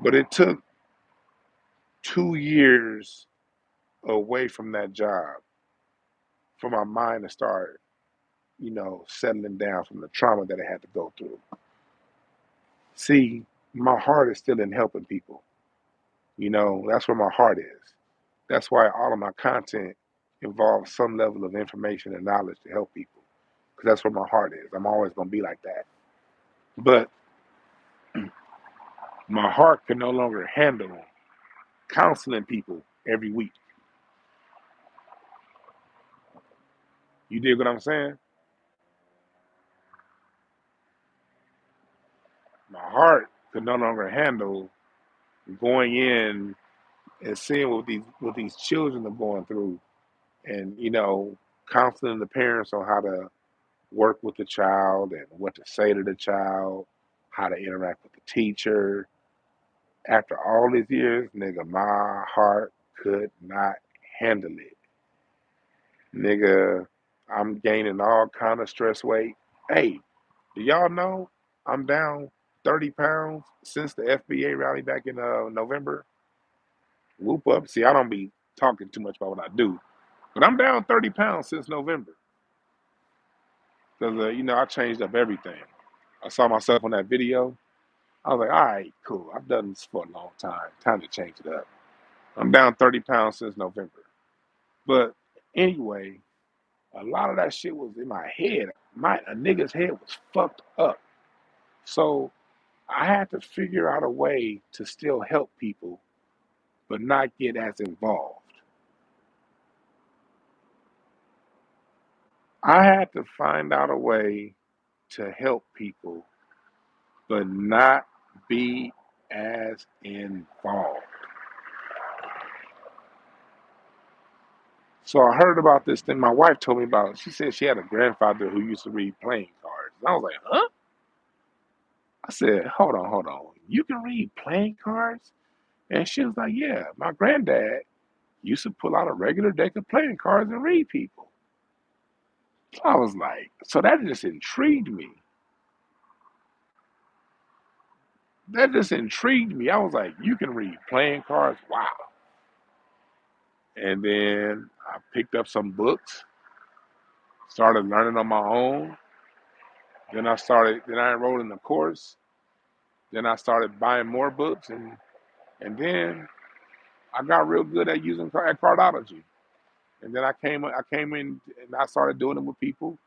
But it took 2 years away from that job for my mind to start, settling down from the trauma that I had to go through. See, my heart is still in helping people. That's where my heart is. That's why all of my content involves some level of information and knowledge to help people, because that's where my heart is. I'm always going to be like that. But my heart can no longer handle counseling people every week. You dig what I'm saying? My heart could no longer handle going in and seeing what these children are going through, and counseling the parents on how to work with the child and what to say to the child, how to interact with the teacher. After all these years, nigga, my heart could not handle it. Nigga, I'm gaining all kind of stress weight. Hey, do y'all know I'm down 30 pounds since the FBA rally back in November? Whoop up. See, I don't be talking too much about what I do, but I'm down 30 pounds since November because, I changed up everything. I saw myself on that video. I was like, all right, cool. I've done this for a long time. Time to change it up. I'm down 30 pounds since November. But anyway, a lot of that shit was in my head. A nigga's head was fucked up. So I had to figure out a way to still help people, but not get as involved. I had to find out a way to help people, but not be as involved. So I heard about this thing. My wife told me about it. She said she had a grandfather who used to read playing cards. And I was like, huh? I said, hold on, hold on. You can read playing cards? And she was like, yeah, my granddad used to pull out a regular deck of playing cards and read people. So I was like, so that just intrigued me. That just intrigued me. I was like, you can read playing cards? Wow. And then I picked up some books, started learning on my own. Then I enrolled in the course. Then I started buying more books, and then I got real good at using cardology. And then I came in and I started doing it with people.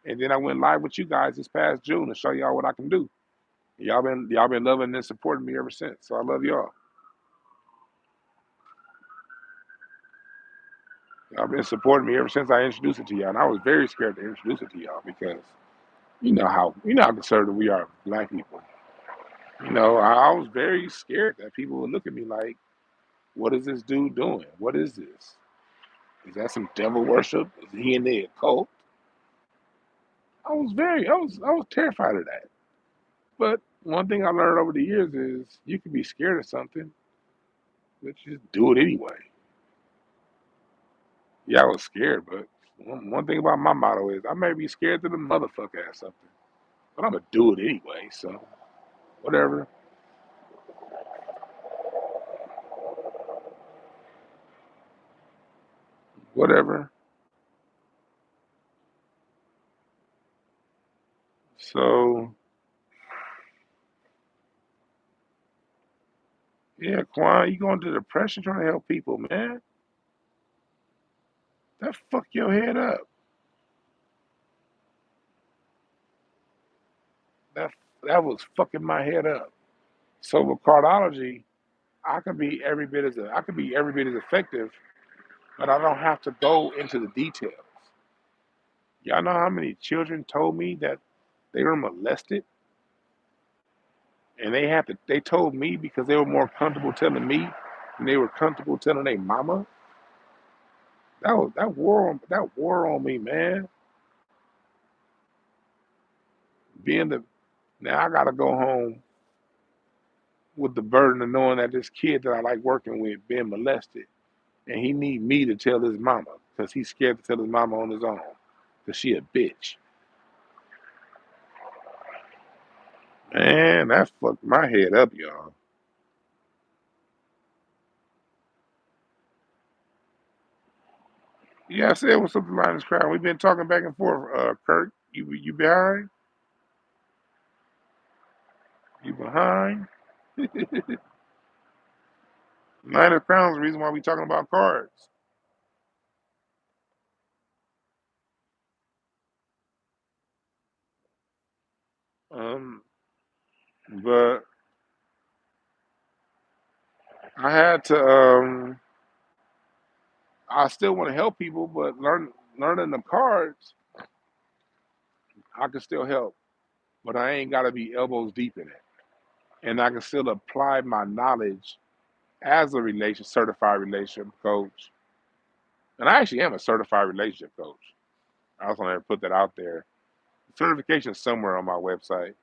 And then I went live with you guys this past June to show y'all what I can do. Y'all been loving and supporting me ever since. So I love y'all. Y'all been supporting me ever since I introduced it to y'all. And I was very scared to introduce it to y'all because you know how conservative we are, black people. I was very scared that people would look at me like, what is this dude doing? What is this? Is that some devil worship? Is he in the occult? I was terrified of that. But one thing I learned over the years is you can be scared of something, but you just do it anyway. Yeah, I was scared, but one thing about my motto is I may be scared to the motherfucker at something, but I'm gonna do it anyway. So whatever, whatever. So yeah, Quan, you going to depression trying to help people, man? That fuck your head up. That that was fucking my head up. So with cardiology, I could be every bit as effective, but I don't have to go into the details. Y'all know how many children told me that they were molested, and they told me because they were more comfortable telling me than they were comfortable telling their mama. That war on me, man. Being the Now I gotta go home with the burden of knowing that this kid that I like working with being molested, and he need me to tell his mama because he's scared to tell his mama on his own because she a bitch. Man, that fucked my head up, y'all. Yeah, I said what's up to Linus Crowd. We've been talking back and forth. Kirk, you behind? You behind? £900 is the reason why we talking about cards. Um, but I had to. I still want to help people, but learning the cards, I can still help, but I ain't got to be elbows deep in it, and I can still apply my knowledge as a certified relationship coach. And I actually am a certified relationship coach. I also want to put that out there. Certification is somewhere on my website.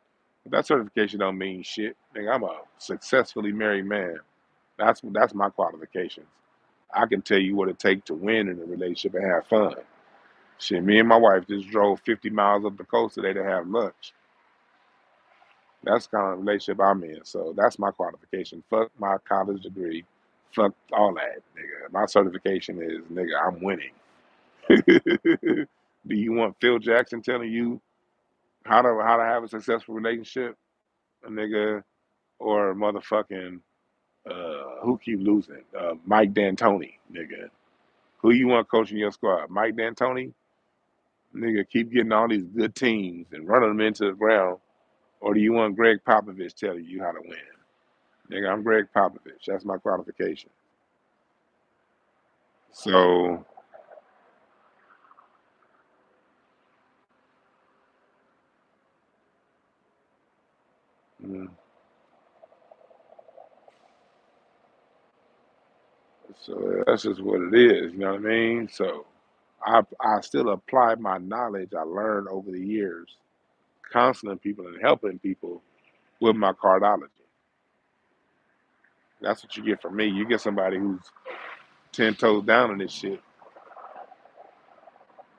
But that certification don't mean shit. Nigga, I'm a successfully married man. That's my qualifications. I can tell you what it takes to win in a relationship and have fun. Shit, me and my wife just drove 50 miles up the coast today to have lunch. That's the kind of relationship I'm in. So that's my qualification. Fuck my college degree. Fuck all that, nigga. My certification is, nigga, I'm winning. Do you want Phil Jackson telling you how to have a successful relationship, a nigga, or motherfucking who keep losing? Mike D'Antoni, nigga. Who you want coaching your squad? Mike D'Antoni, nigga, keep getting all these good teams and running them into the ground, or do you want Greg Popovich telling you how to win? Nigga, I'm Greg Popovich. That's my qualification. So, mm, so that's just what it is. You know what I mean? So, I still apply my knowledge I learned over the years, counseling people and helping people with my cardology. That's what you get from me. You get somebody who's 10 toes down on this shit,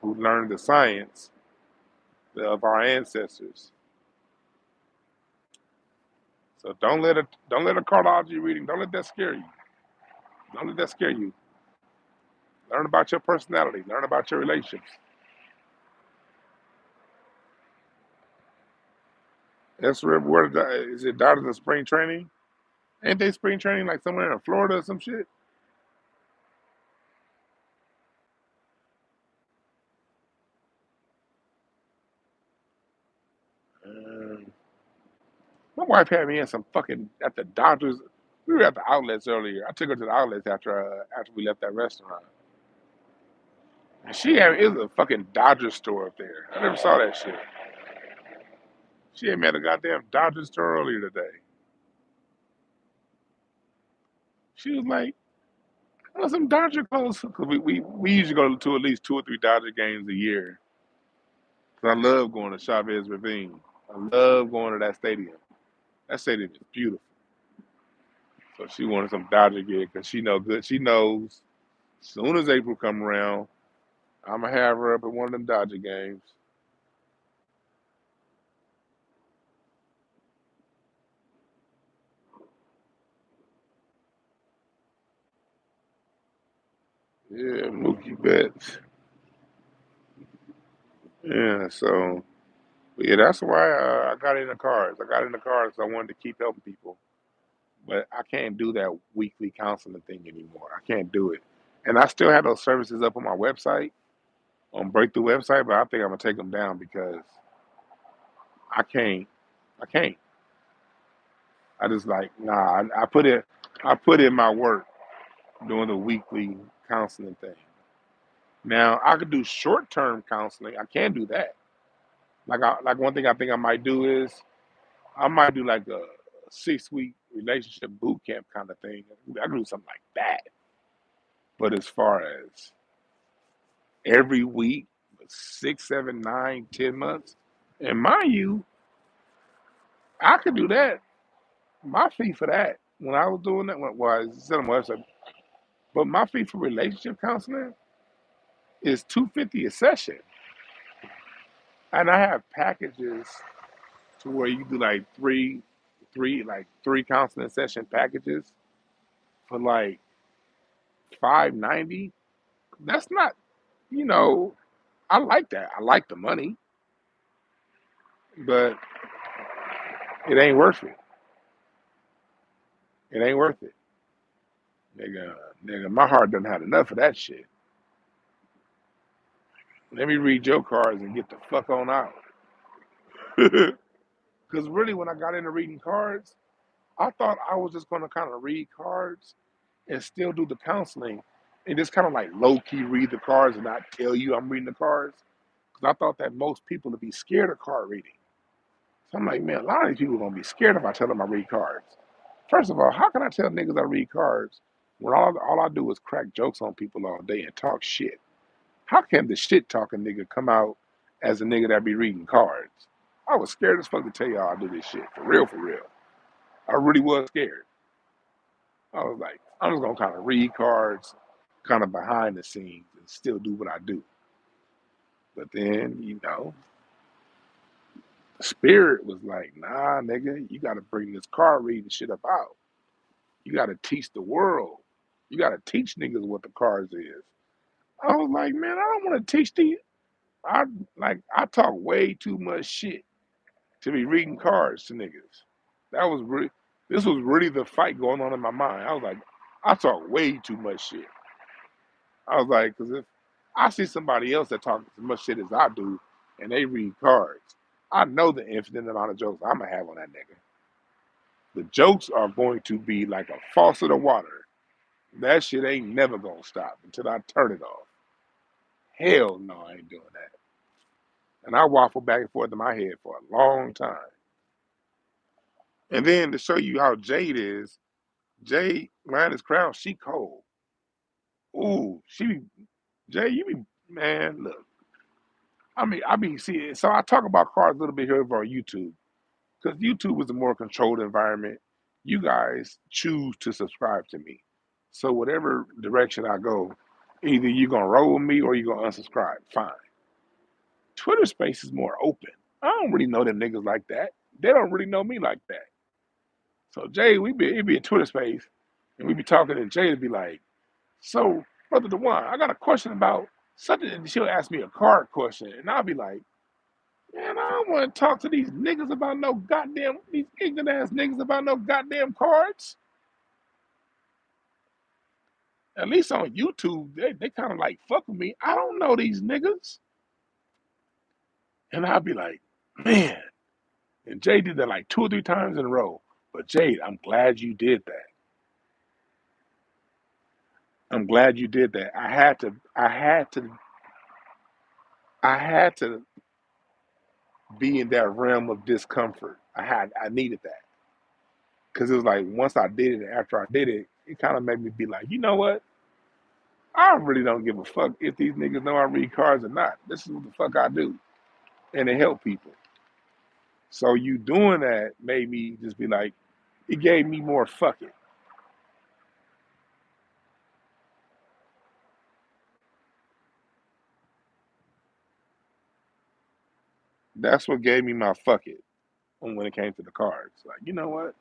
who learned the science of our ancestors. So don't let a cardology reading, don't let that scare you. Don't let that scare you. Learn about your personality. Learn about your relationships. That's where is it? Daughters in spring training? Ain't they spring training like somewhere in Florida or some shit? Um, my wife had me in some fucking at the Dodgers. We were at the outlets earlier. I took her to the outlets after we left that restaurant. And she had it was a fucking Dodger store up there. I never saw that shit. She had me at a goddamn Dodger store earlier today. She was like, "I want some Dodger clothes." 'Cause we usually go to at least 2 or 3 Dodger games a year. 'Cause I love going to Chavez Ravine. I love going to that stadium. That stadium is beautiful. So she wanted some Dodger gear because she know good. She knows as soon as April come around, I'm gonna have her up at one of them Dodger games. Yeah, Mookie Betts. Yeah, so but yeah, that's why I got in the cars. I got in the cars. I wanted to keep helping people, but I can't do that weekly counseling thing anymore. I can't do it, and I still have those services up on my website, on Breakthrough website, but I think I'm gonna take them down because I can't. I can't. I just like nah. I put in my work doing the weekly counseling thing. Now I could do short term counseling. I can do that. Like one thing I think I might do is I might do like a 6 week relationship boot camp kind of thing. I could do something like that. But as far as every week, 6, 7, 9, 10 months, and mind you, I could do that. My fee for that when I was doing that was on my website. But my fee for relationship counseling is $250 a session, and I have packages to where you do like three counseling session packages for like 590. That's not, you know, I like that. I like the money, but it ain't worth it. It ain't worth it. Nigga, nigga, my heart done had enough of that shit. Let me read your cards and get the fuck on out. Because really, when I got into reading cards, I thought I was just going to kind of read cards and still do the counseling and just kind of like low key read the cards and not tell you I'm reading the cards. Because I thought that most people would be scared of card reading. So I'm like, man, a lot of these people are going to be scared if I tell them I read cards. First of all, how can I tell niggas I read cards when all I do is crack jokes on people all day and talk shit? How can the shit talking nigga come out as a nigga that be reading cards? I was scared as fuck to tell y'all I do this shit. For real, for real. I really was scared. I was like, I'm just gonna kind of read cards, kind of behind the scenes, and still do what I do. But then, the spirit was like, nah, nigga, you gotta bring this card reading shit up out. You gotta teach the world. You gotta teach niggas what the cards is. I was like, man, I don't want to teach these. I I talk way too much shit to be reading cards to niggas. That was really this was really the fight going on in my mind. I was like, I talk way too much shit. I was like, because if I see somebody else that talks as much shit as I do and they read cards, I know the infinite amount of jokes I'm gonna have on that nigga. The jokes are going to be like a faucet of water. That shit ain't never gonna stop until I turn it off. Hell no, I ain't doing that. And I waffle back and forth in my head for a long time. And then to show you how Jade is, Jade around his crown, she cold. Ooh, she be Jade, you be man, look. I mean, see, so I talk about cars a little bit here over on YouTube because YouTube is a more controlled environment. You guys choose to subscribe to me. So whatever direction I go, either you're gonna roll with me or you're gonna unsubscribe. Fine. Twitter space is more open. I don't really know them niggas like that. They don't really know me like that. So Jay, it be in Twitter space, and we be talking, and Jay would be like, "So, brother Dwan, I got a question about something." And she'll ask me a card question, and I'll be like, "Man, I don't want to talk to these niggas about no goddamn these ignorant ass niggas about no goddamn cards." At least on YouTube, they kind of like fuck with me. I don't know these niggas, and I'll be like, "Man." And Jay did that like 2 or 3 times in a row. But Jade, I'm glad you did that. I'm glad you did that. I had to be in that realm of discomfort. I needed that. Cause it was like once I did it, after I did it, it kind of made me be like, you know what? I really don't give a fuck if these niggas know I read cards or not. This is what the fuck I do. And it helped people. So you doing that made me just be like, it gave me more fuck it. That's what gave me my fuck it when it came to the cards. Like, you know what?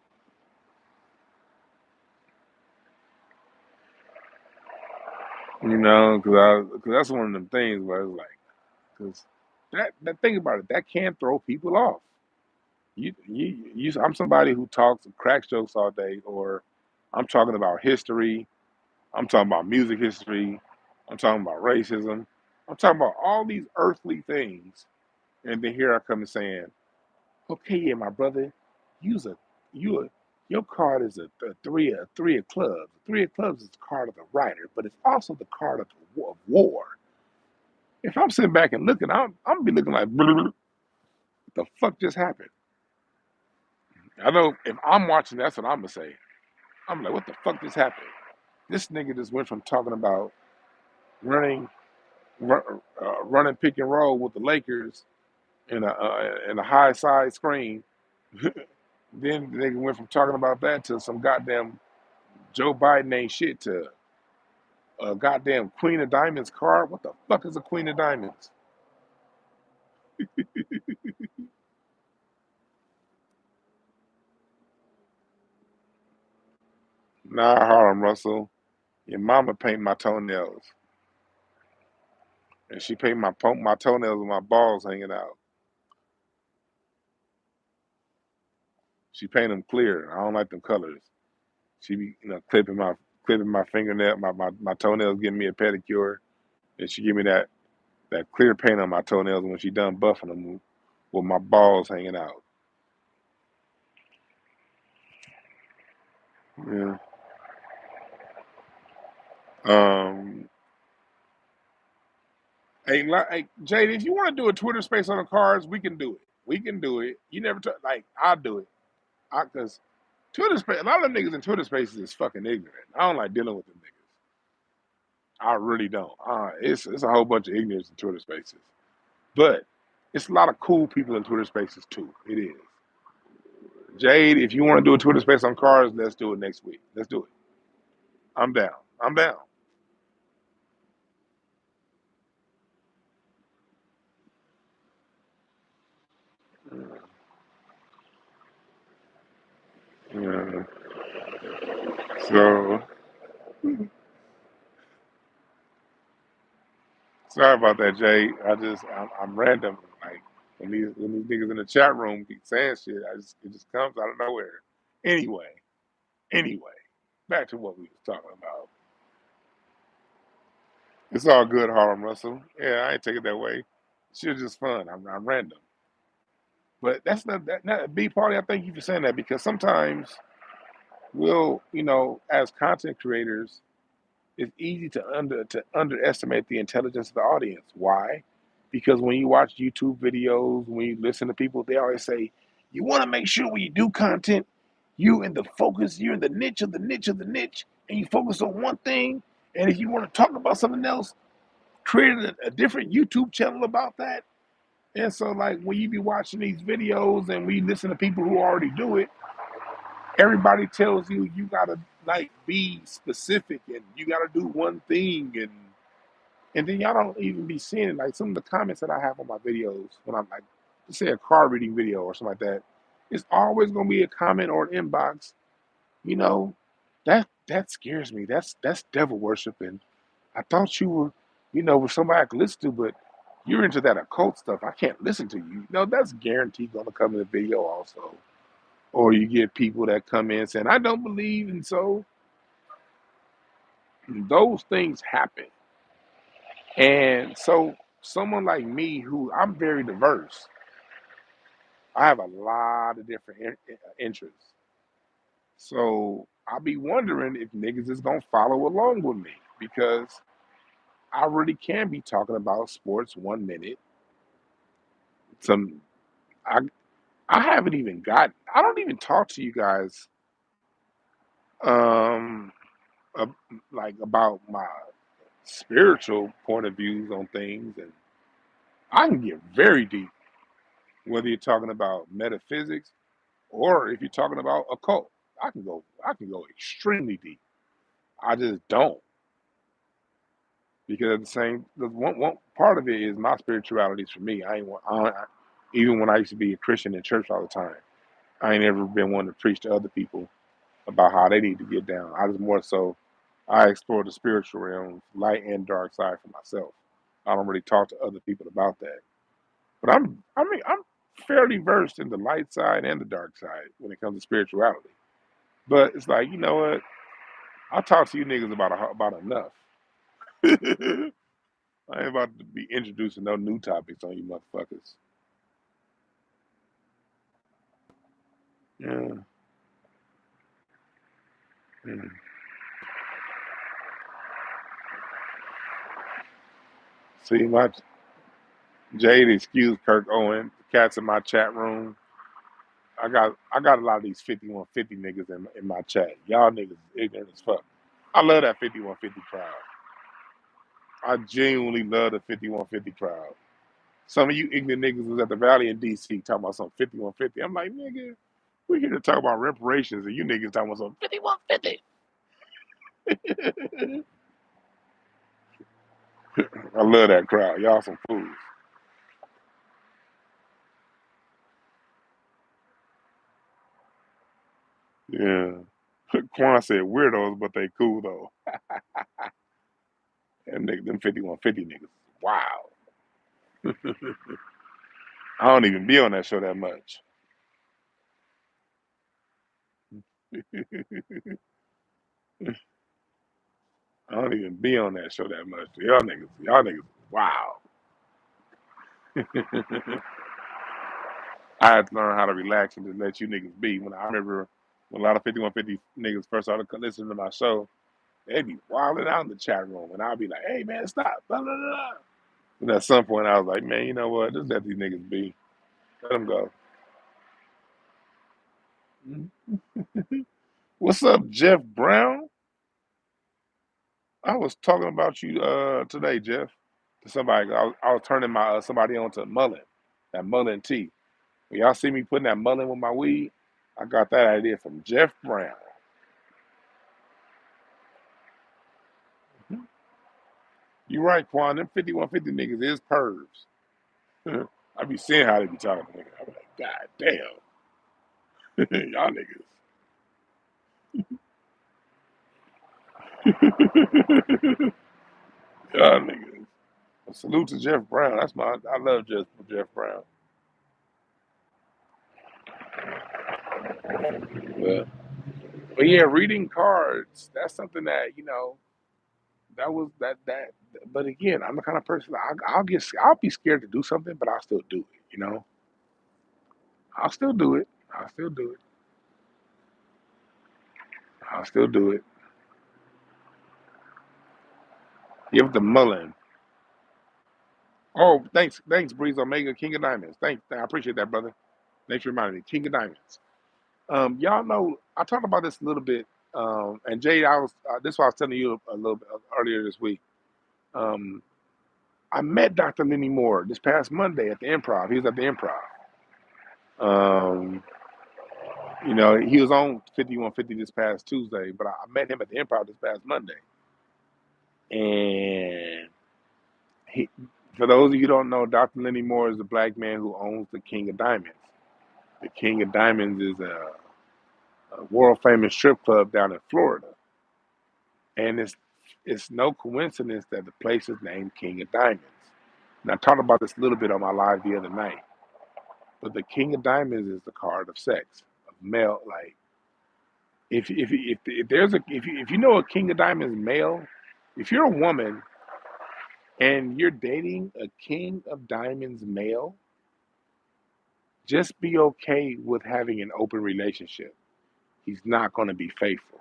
Cause that's one of them things where it's like, cause that thing about it, that can throw people off. I'm somebody who talks and cracks jokes all day, or I'm talking about history, I'm talking about music history, I'm talking about racism, I'm talking about all these earthly things, and then here I come and saying, okay, yeah, my brother, use a you a your card is a three of clubs. Three of clubs is the card of the writer, but it's also the card of of war. If I'm sitting back and looking, I'm gonna be looking like, what the fuck just happened? I know if I'm watching, that's what I'm gonna say. I'm like, what the fuck just happened? This nigga just went from talking about running, running pick and roll with the Lakers in a high side screen. Then the nigga went from talking about that to some goddamn Joe Biden ain't shit to a goddamn Queen of Diamonds card. What the fuck is a Queen of Diamonds? Nah, Harlem Russell. Your mama paint my toenails, and she paint my toenails with my balls hanging out. She paint them clear. I don't like them colors. She be clipping my clipping my fingernail, my toenails, giving me a pedicure, and she give me that clear paint on my toenails when she done buffing them with my balls hanging out. Yeah. Um. Hey, Jade, if you want to do a Twitter space on the cars, we can do it. We can do it. You never like I'll do it. Cause Twitter space, a lot of them niggas in Twitter spaces is fucking ignorant. I don't like dealing with them niggas. I really don't. It's a whole bunch of ignorance in Twitter spaces. But it's a lot of cool people in Twitter spaces too. It is. Jade, if you want to do a Twitter space on cars, let's do it next week. Let's do it. I'm down. I'm down. Yeah. So sorry about that, Jade. I'm random. Like when these niggas in the chat room keep saying shit, it just comes out of nowhere. Anyway, back to what we was talking about. It's all good, Harlem Russell. Yeah, I ain't take it that way. Shit's just fun. I'm random. But that's not a big party. I thank you for saying that because sometimes as content creators, it's easy to underestimate the intelligence of the audience. Why? Because when you watch YouTube videos, when you listen to people, they always say, you want to make sure when you do content, you're in the niche of the niche of the niche, and you focus on one thing. And if you want to talk about something else, create a different YouTube channel about that. And so, like, when you be watching these videos and we listen to people who already do it, everybody tells you you gotta like be specific and you gotta do one thing and then y'all don't even be seeing it. Like some of the comments that I have on my videos when I'm like, say a car reading video or something like that, it's always gonna be a comment or an inbox. You know, that scares me. That's devil worship. And I thought you were, with somebody I could listen to, but you're into that occult stuff. I can't listen to you. That's guaranteed gonna come in the video also. Or you get people that come in saying, I don't believe, and so those things happen. And so someone like me who I'm very diverse, I have a lot of different interests. So I'll be wondering if niggas is gonna follow along with me because I really can be talking about sports 1 minute. Some I I haven't even got I don't even talk to you guys um uh, like about my spiritual point of views on things, and I can get very deep, whether you're talking about metaphysics or if you're talking about occult. I can go extremely deep. I just don't because the one part of it is my spirituality is for me. Even when I used to be a Christian in church all the time, I ain't ever been one to preach to other people about how they need to get down. I just more so I explore the spiritual realms, light and dark side for myself. I don't really talk to other people about that. But I'm fairly versed in the light side and the dark side when it comes to spirituality. But it's like, you know what? I'll talk to you niggas about enough. I ain't about to be introducing no new topics on you motherfuckers. Yeah. Yeah. See, my Jade, excuse Kirk Owen, the cats in my chat room. I got a lot of these 5150 niggas in my chat. Y'all niggas ignorant as fuck. I love that 5150 crowd. I genuinely love the 5150 crowd. Some of you ignorant niggas was at the rally in DC talking about some 5150. I'm like, nigga, we're here to talk about reparations and you niggas talking about some 5150. I love that crowd. Y'all some fools. Yeah. Quan said weirdos, but they cool though. And them 5150 niggas. Wow. I don't even be on that show that much. I don't even be on that show that much. Y'all niggas, wow. I had to learn how to relax and just let you niggas be. When I remember when a lot of 5150 niggas first started listening to my show, they'd be wilding out in the chat room, and I'd be like, "Hey man, stop!" Blah, blah, blah. And at some point, I was like, "Man, you know what? Just let these niggas be. Let them go." What's up, Jeff Brown? I was talking about you today, Jeff, to somebody. I was turning my somebody on to mullet, that mullet tea. When y'all see me putting that mullet with my weed, I got that idea from Jeff Brown. You right, Quan. Them 5150 niggas is pervs. I be seeing how they be talking to niggas. I be like, God damn, y'all niggas. Y'all niggas. Well, salute to Jeff Brown. I love Jeff Brown. But, but yeah, reading cards, that's something that, that was that but again, I'm the kind of person I'll be scared to do something, but I'll still do it. I'll still do it. I'll still do it. I'll still do it. Give it the mullen. Oh, thanks, Breeze Omega, King of Diamonds. Thanks, I appreciate that, brother. Thanks for reminding me, King of Diamonds. Y'all know I talked about this a little bit, and Jay, I was this is what I was telling you a little bit earlier this week. Um, I met Dr. Lenny Moore this past Monday at the Improv. He was at the Improv. Um, he was on 5150 this past Tuesday, but I met him at the Improv this past Monday. And he, for those of you who don't know, Dr. Lenny Moore is the black man who owns the King of Diamonds. The King of Diamonds is a world famous strip club down in Florida, and it's no coincidence that the place is named King of Diamonds. And I talked about this a little bit on my live the other night. But the King of Diamonds is the card of sex, of male. Like if there's a if you know a King of Diamonds male, if you're a woman and you're dating a King of Diamonds male, just be okay with having an open relationship. He's not going to be faithful.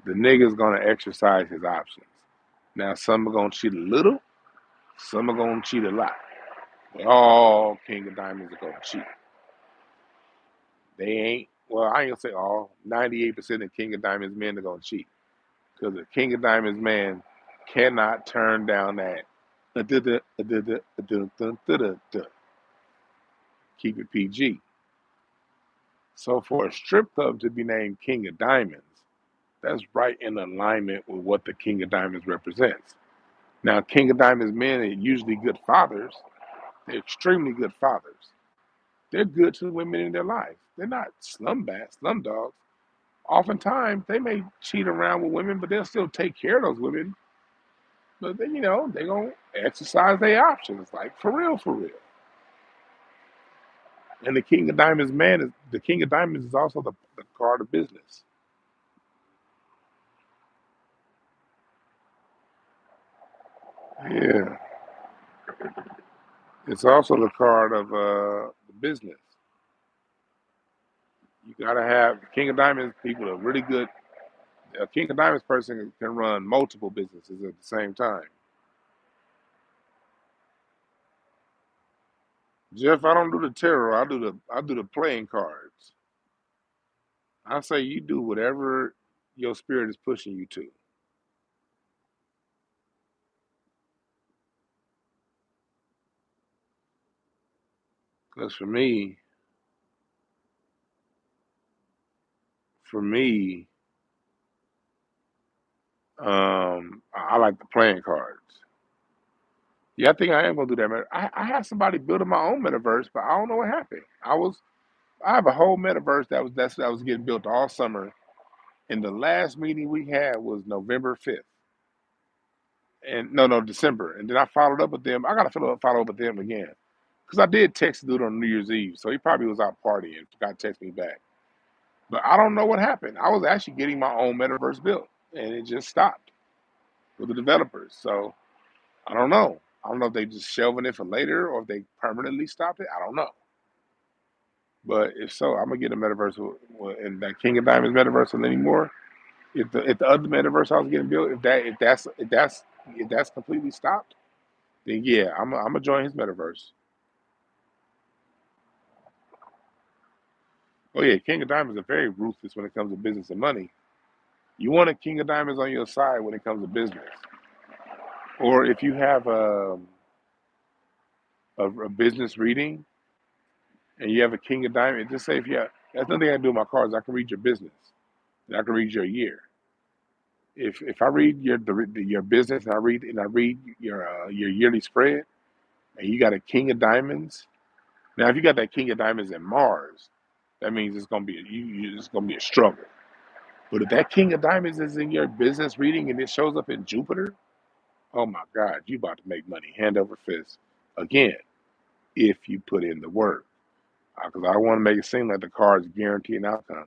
The nigga's going to exercise his options. Now, some are going to cheat a little, some are going to cheat a lot. But all King of Diamonds are going to cheat. They ain't, well, I ain't going to say all. 98% of King of Diamonds men are going to cheat. Because a King of Diamonds man cannot turn down that. Keep it PG. So for a strip club to be named King of Diamonds, that's right in alignment with what the King of Diamonds represents. Now, King of Diamonds men are usually good fathers. They're extremely good fathers. They're good to the women in their lives. They're not slum dogs. Oftentimes, they may cheat around with women, but they'll still take care of those women. But then, they're going to exercise their options, like for real, for real. And the King of Diamonds is also the card of business. Yeah. It's also the card of business. You gotta have King of Diamonds people are really good. A King of Diamonds person can run multiple businesses at the same time. Jeff, I don't do the tarot. I do the playing cards. I say you do whatever your spirit is pushing you to. Because for me, I like the playing cards. Yeah, I think I am gonna do that. Man. I had somebody building my own metaverse, but I don't know what happened. I have a whole metaverse that was getting built all summer, and the last meeting we had was November 5th. And no, December. And then I followed up with them. I gotta follow up with them again. Because I did text the dude on New Year's Eve. So he probably was out partying, forgot to text me back. But I don't know what happened. I was actually getting my own metaverse built and it just stopped. with the developers. So I don't know. I don't know if they just shelving it for later or if they permanently stopped it. I don't know. But if so, I'm gonna get a metaverse and that King of Diamonds metaverse anymore. If the other metaverse I was getting built, if that's completely stopped, then yeah, I'm gonna join his metaverse. Oh yeah, King of Diamonds are very ruthless when it comes to business and money. You want a King of Diamonds on your side when it comes to business, or if you have a business reading and you have a King of Diamonds, just say if you have, that's nothing I do with my cards. I can read your business and I can read your year. If I read your business and I read your yearly spread and you got a King of Diamonds. Now, if you got that King of Diamonds in Mars, that means it's gonna be a struggle. But if that King of Diamonds is in your business reading and it shows up in Jupiter, oh my God, you about to make money hand over fist again if you put in the work. Because I don't want to make it seem like the cards guarantee an outcome.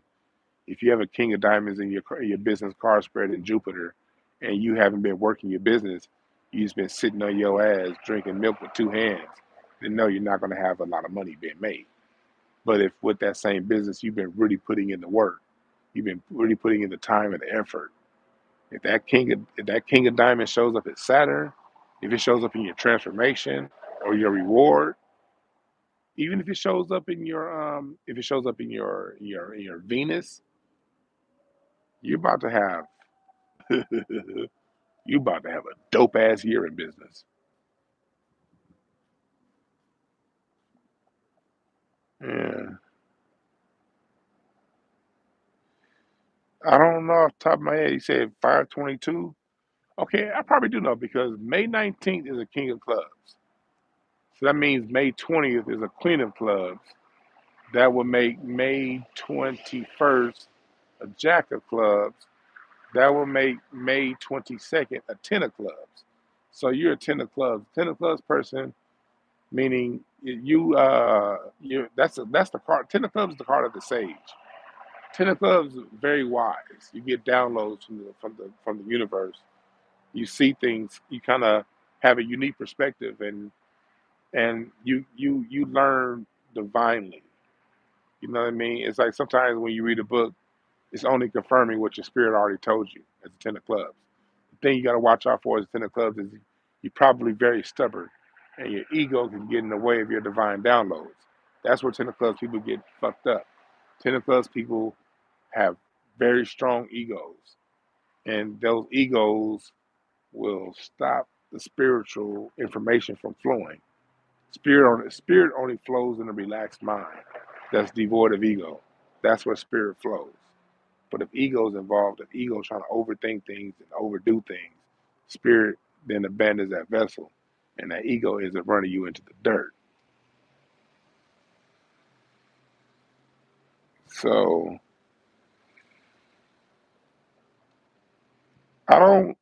If you have a King of Diamonds in your business card spread in Jupiter, and you haven't been working your business, you just been sitting on your ass drinking milk with two hands, then no, you're not going to have a lot of money being made. But if with that same business you've been really putting in the work, you've been really putting in the time and the effort. If that King of Diamonds shows up at Saturn, if it shows up in your transformation or your reward, even if it shows up in your Venus, you're about to have you about to have a dope ass year in business. Yeah. I don't know off the top of my head. He said 522. Okay, I probably do know because May 19th is a king of clubs. So that means May 20th is a queen of clubs. That would make May 21st a jack of clubs. That would make May 22nd a ten of clubs. So you're a ten of clubs. Ten of clubs person, meaning you that's the card. Ten of clubs is the card of the sage. Ten of clubs is very wise. You get downloads from the universe. You see things. You kind of have a unique perspective, and you learn divinely. You know what I mean? It's like sometimes when you read a book, it's only confirming what your spirit already told you as a ten of clubs. The thing you got to watch out for as a ten of clubs is you're probably very stubborn, and your ego can get in the way of your divine downloads. That's where ten of clubs people get fucked up. Ten of clubs people have very strong egos, and those egos will stop the spiritual information from flowing. Spirit only flows in a relaxed mind that's devoid of ego. That's where spirit flows. But if ego is involved, if ego is trying to overthink things and overdo things, spirit then abandons that vessel, and that ego is running you into the dirt. So I don't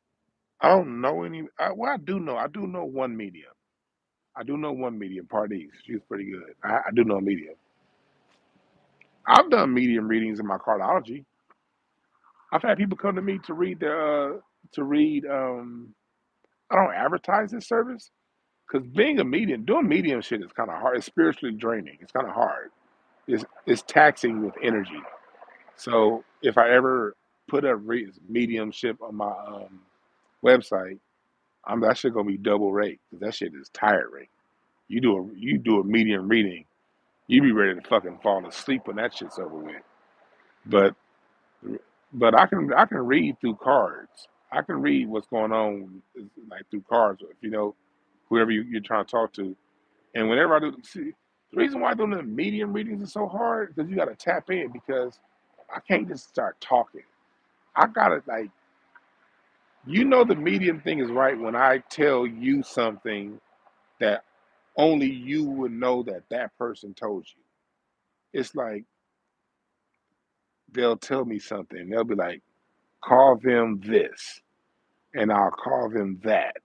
I don't know any. Well, I do know one medium. I do know one medium. Parties. She's pretty good. I do know a medium. I've done medium readings in my cardiology. I've had people come to me to read their to read. I don't advertise this service because being a medium, doing medium shit is kind of hard. It's spiritually draining. It's kind of hard. It's taxing with energy. So if I ever put a mediumship on my website, that shit gonna be double rate because that shit is tiring. You do a medium reading, you be ready to fucking fall asleep when that shit's over with. But but I can read through cards. I can read what's going on like through cards if you know whoever you're trying to talk to. And whenever I do, see, the reason why doing the medium readings is so hard because you got to tap in because I can't just start talking. I gotta like the medium thing is right when I tell you something that only you would know that that person told you. It's like they'll tell me something. They'll be like, call them this, and I'll call them that.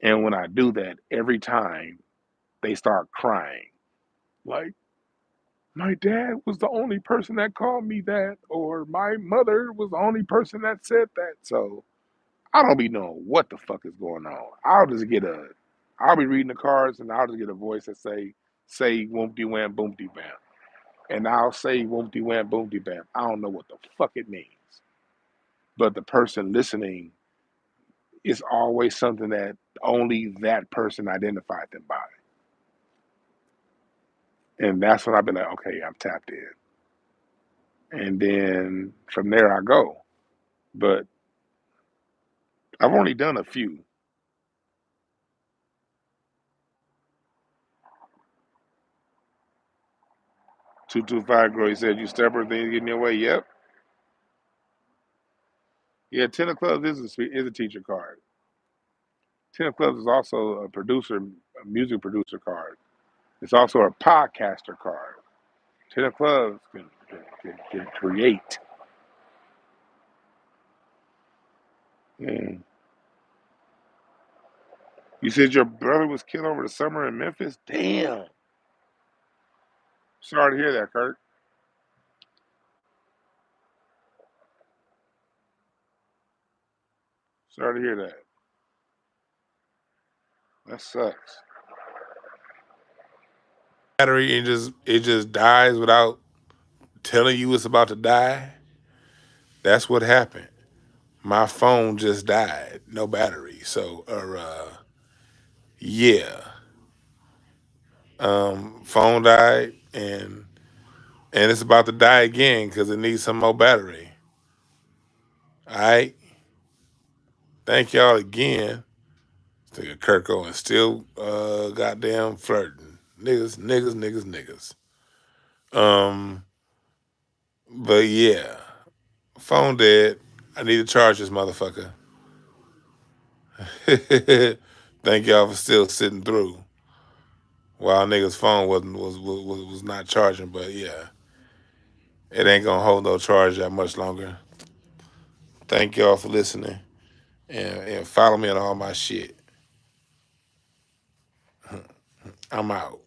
And when I do that, every time they start crying. Like, my dad was the only person that called me that, or my mother was the only person that said that. So I don't be knowing what the fuck is going on. I'll be reading the cards and I'll just get a voice that say woompty wham boomty bam. And I'll say woompty wham boomty bam. I don't know what the fuck it means. But the person listening is always something that only that person identified them by. And that's when I've been like, okay, I'm tapped in. And then from there I go. But I've only done a few. 225 Grow, he said, you stubborn, things getting your way. Yep. Yeah, Ten of Clubs is a teacher card. Ten of Clubs is also a music producer card. It's also a podcaster card. Ten of Clubs can create. Mm. You said your brother was killed over the summer in Memphis? Damn. Sorry to hear that, Kurt. Sorry to hear that. That sucks. Battery and it just dies without telling you it's about to die. That's what happened. My phone just died, no battery. So, yeah, phone died, and it's about to die again because it needs some more battery. All right, thank y'all again. This nigga Kirk Owens still goddamn flirting, niggas, niggas, niggas, niggas. Um, but yeah, phone dead. I need to charge this motherfucker. Thank y'all for still sitting through while niggas' phone was not charging. But yeah, it ain't gonna hold no charge that much longer. Thank y'all for listening and follow me on all my shit. I'm out.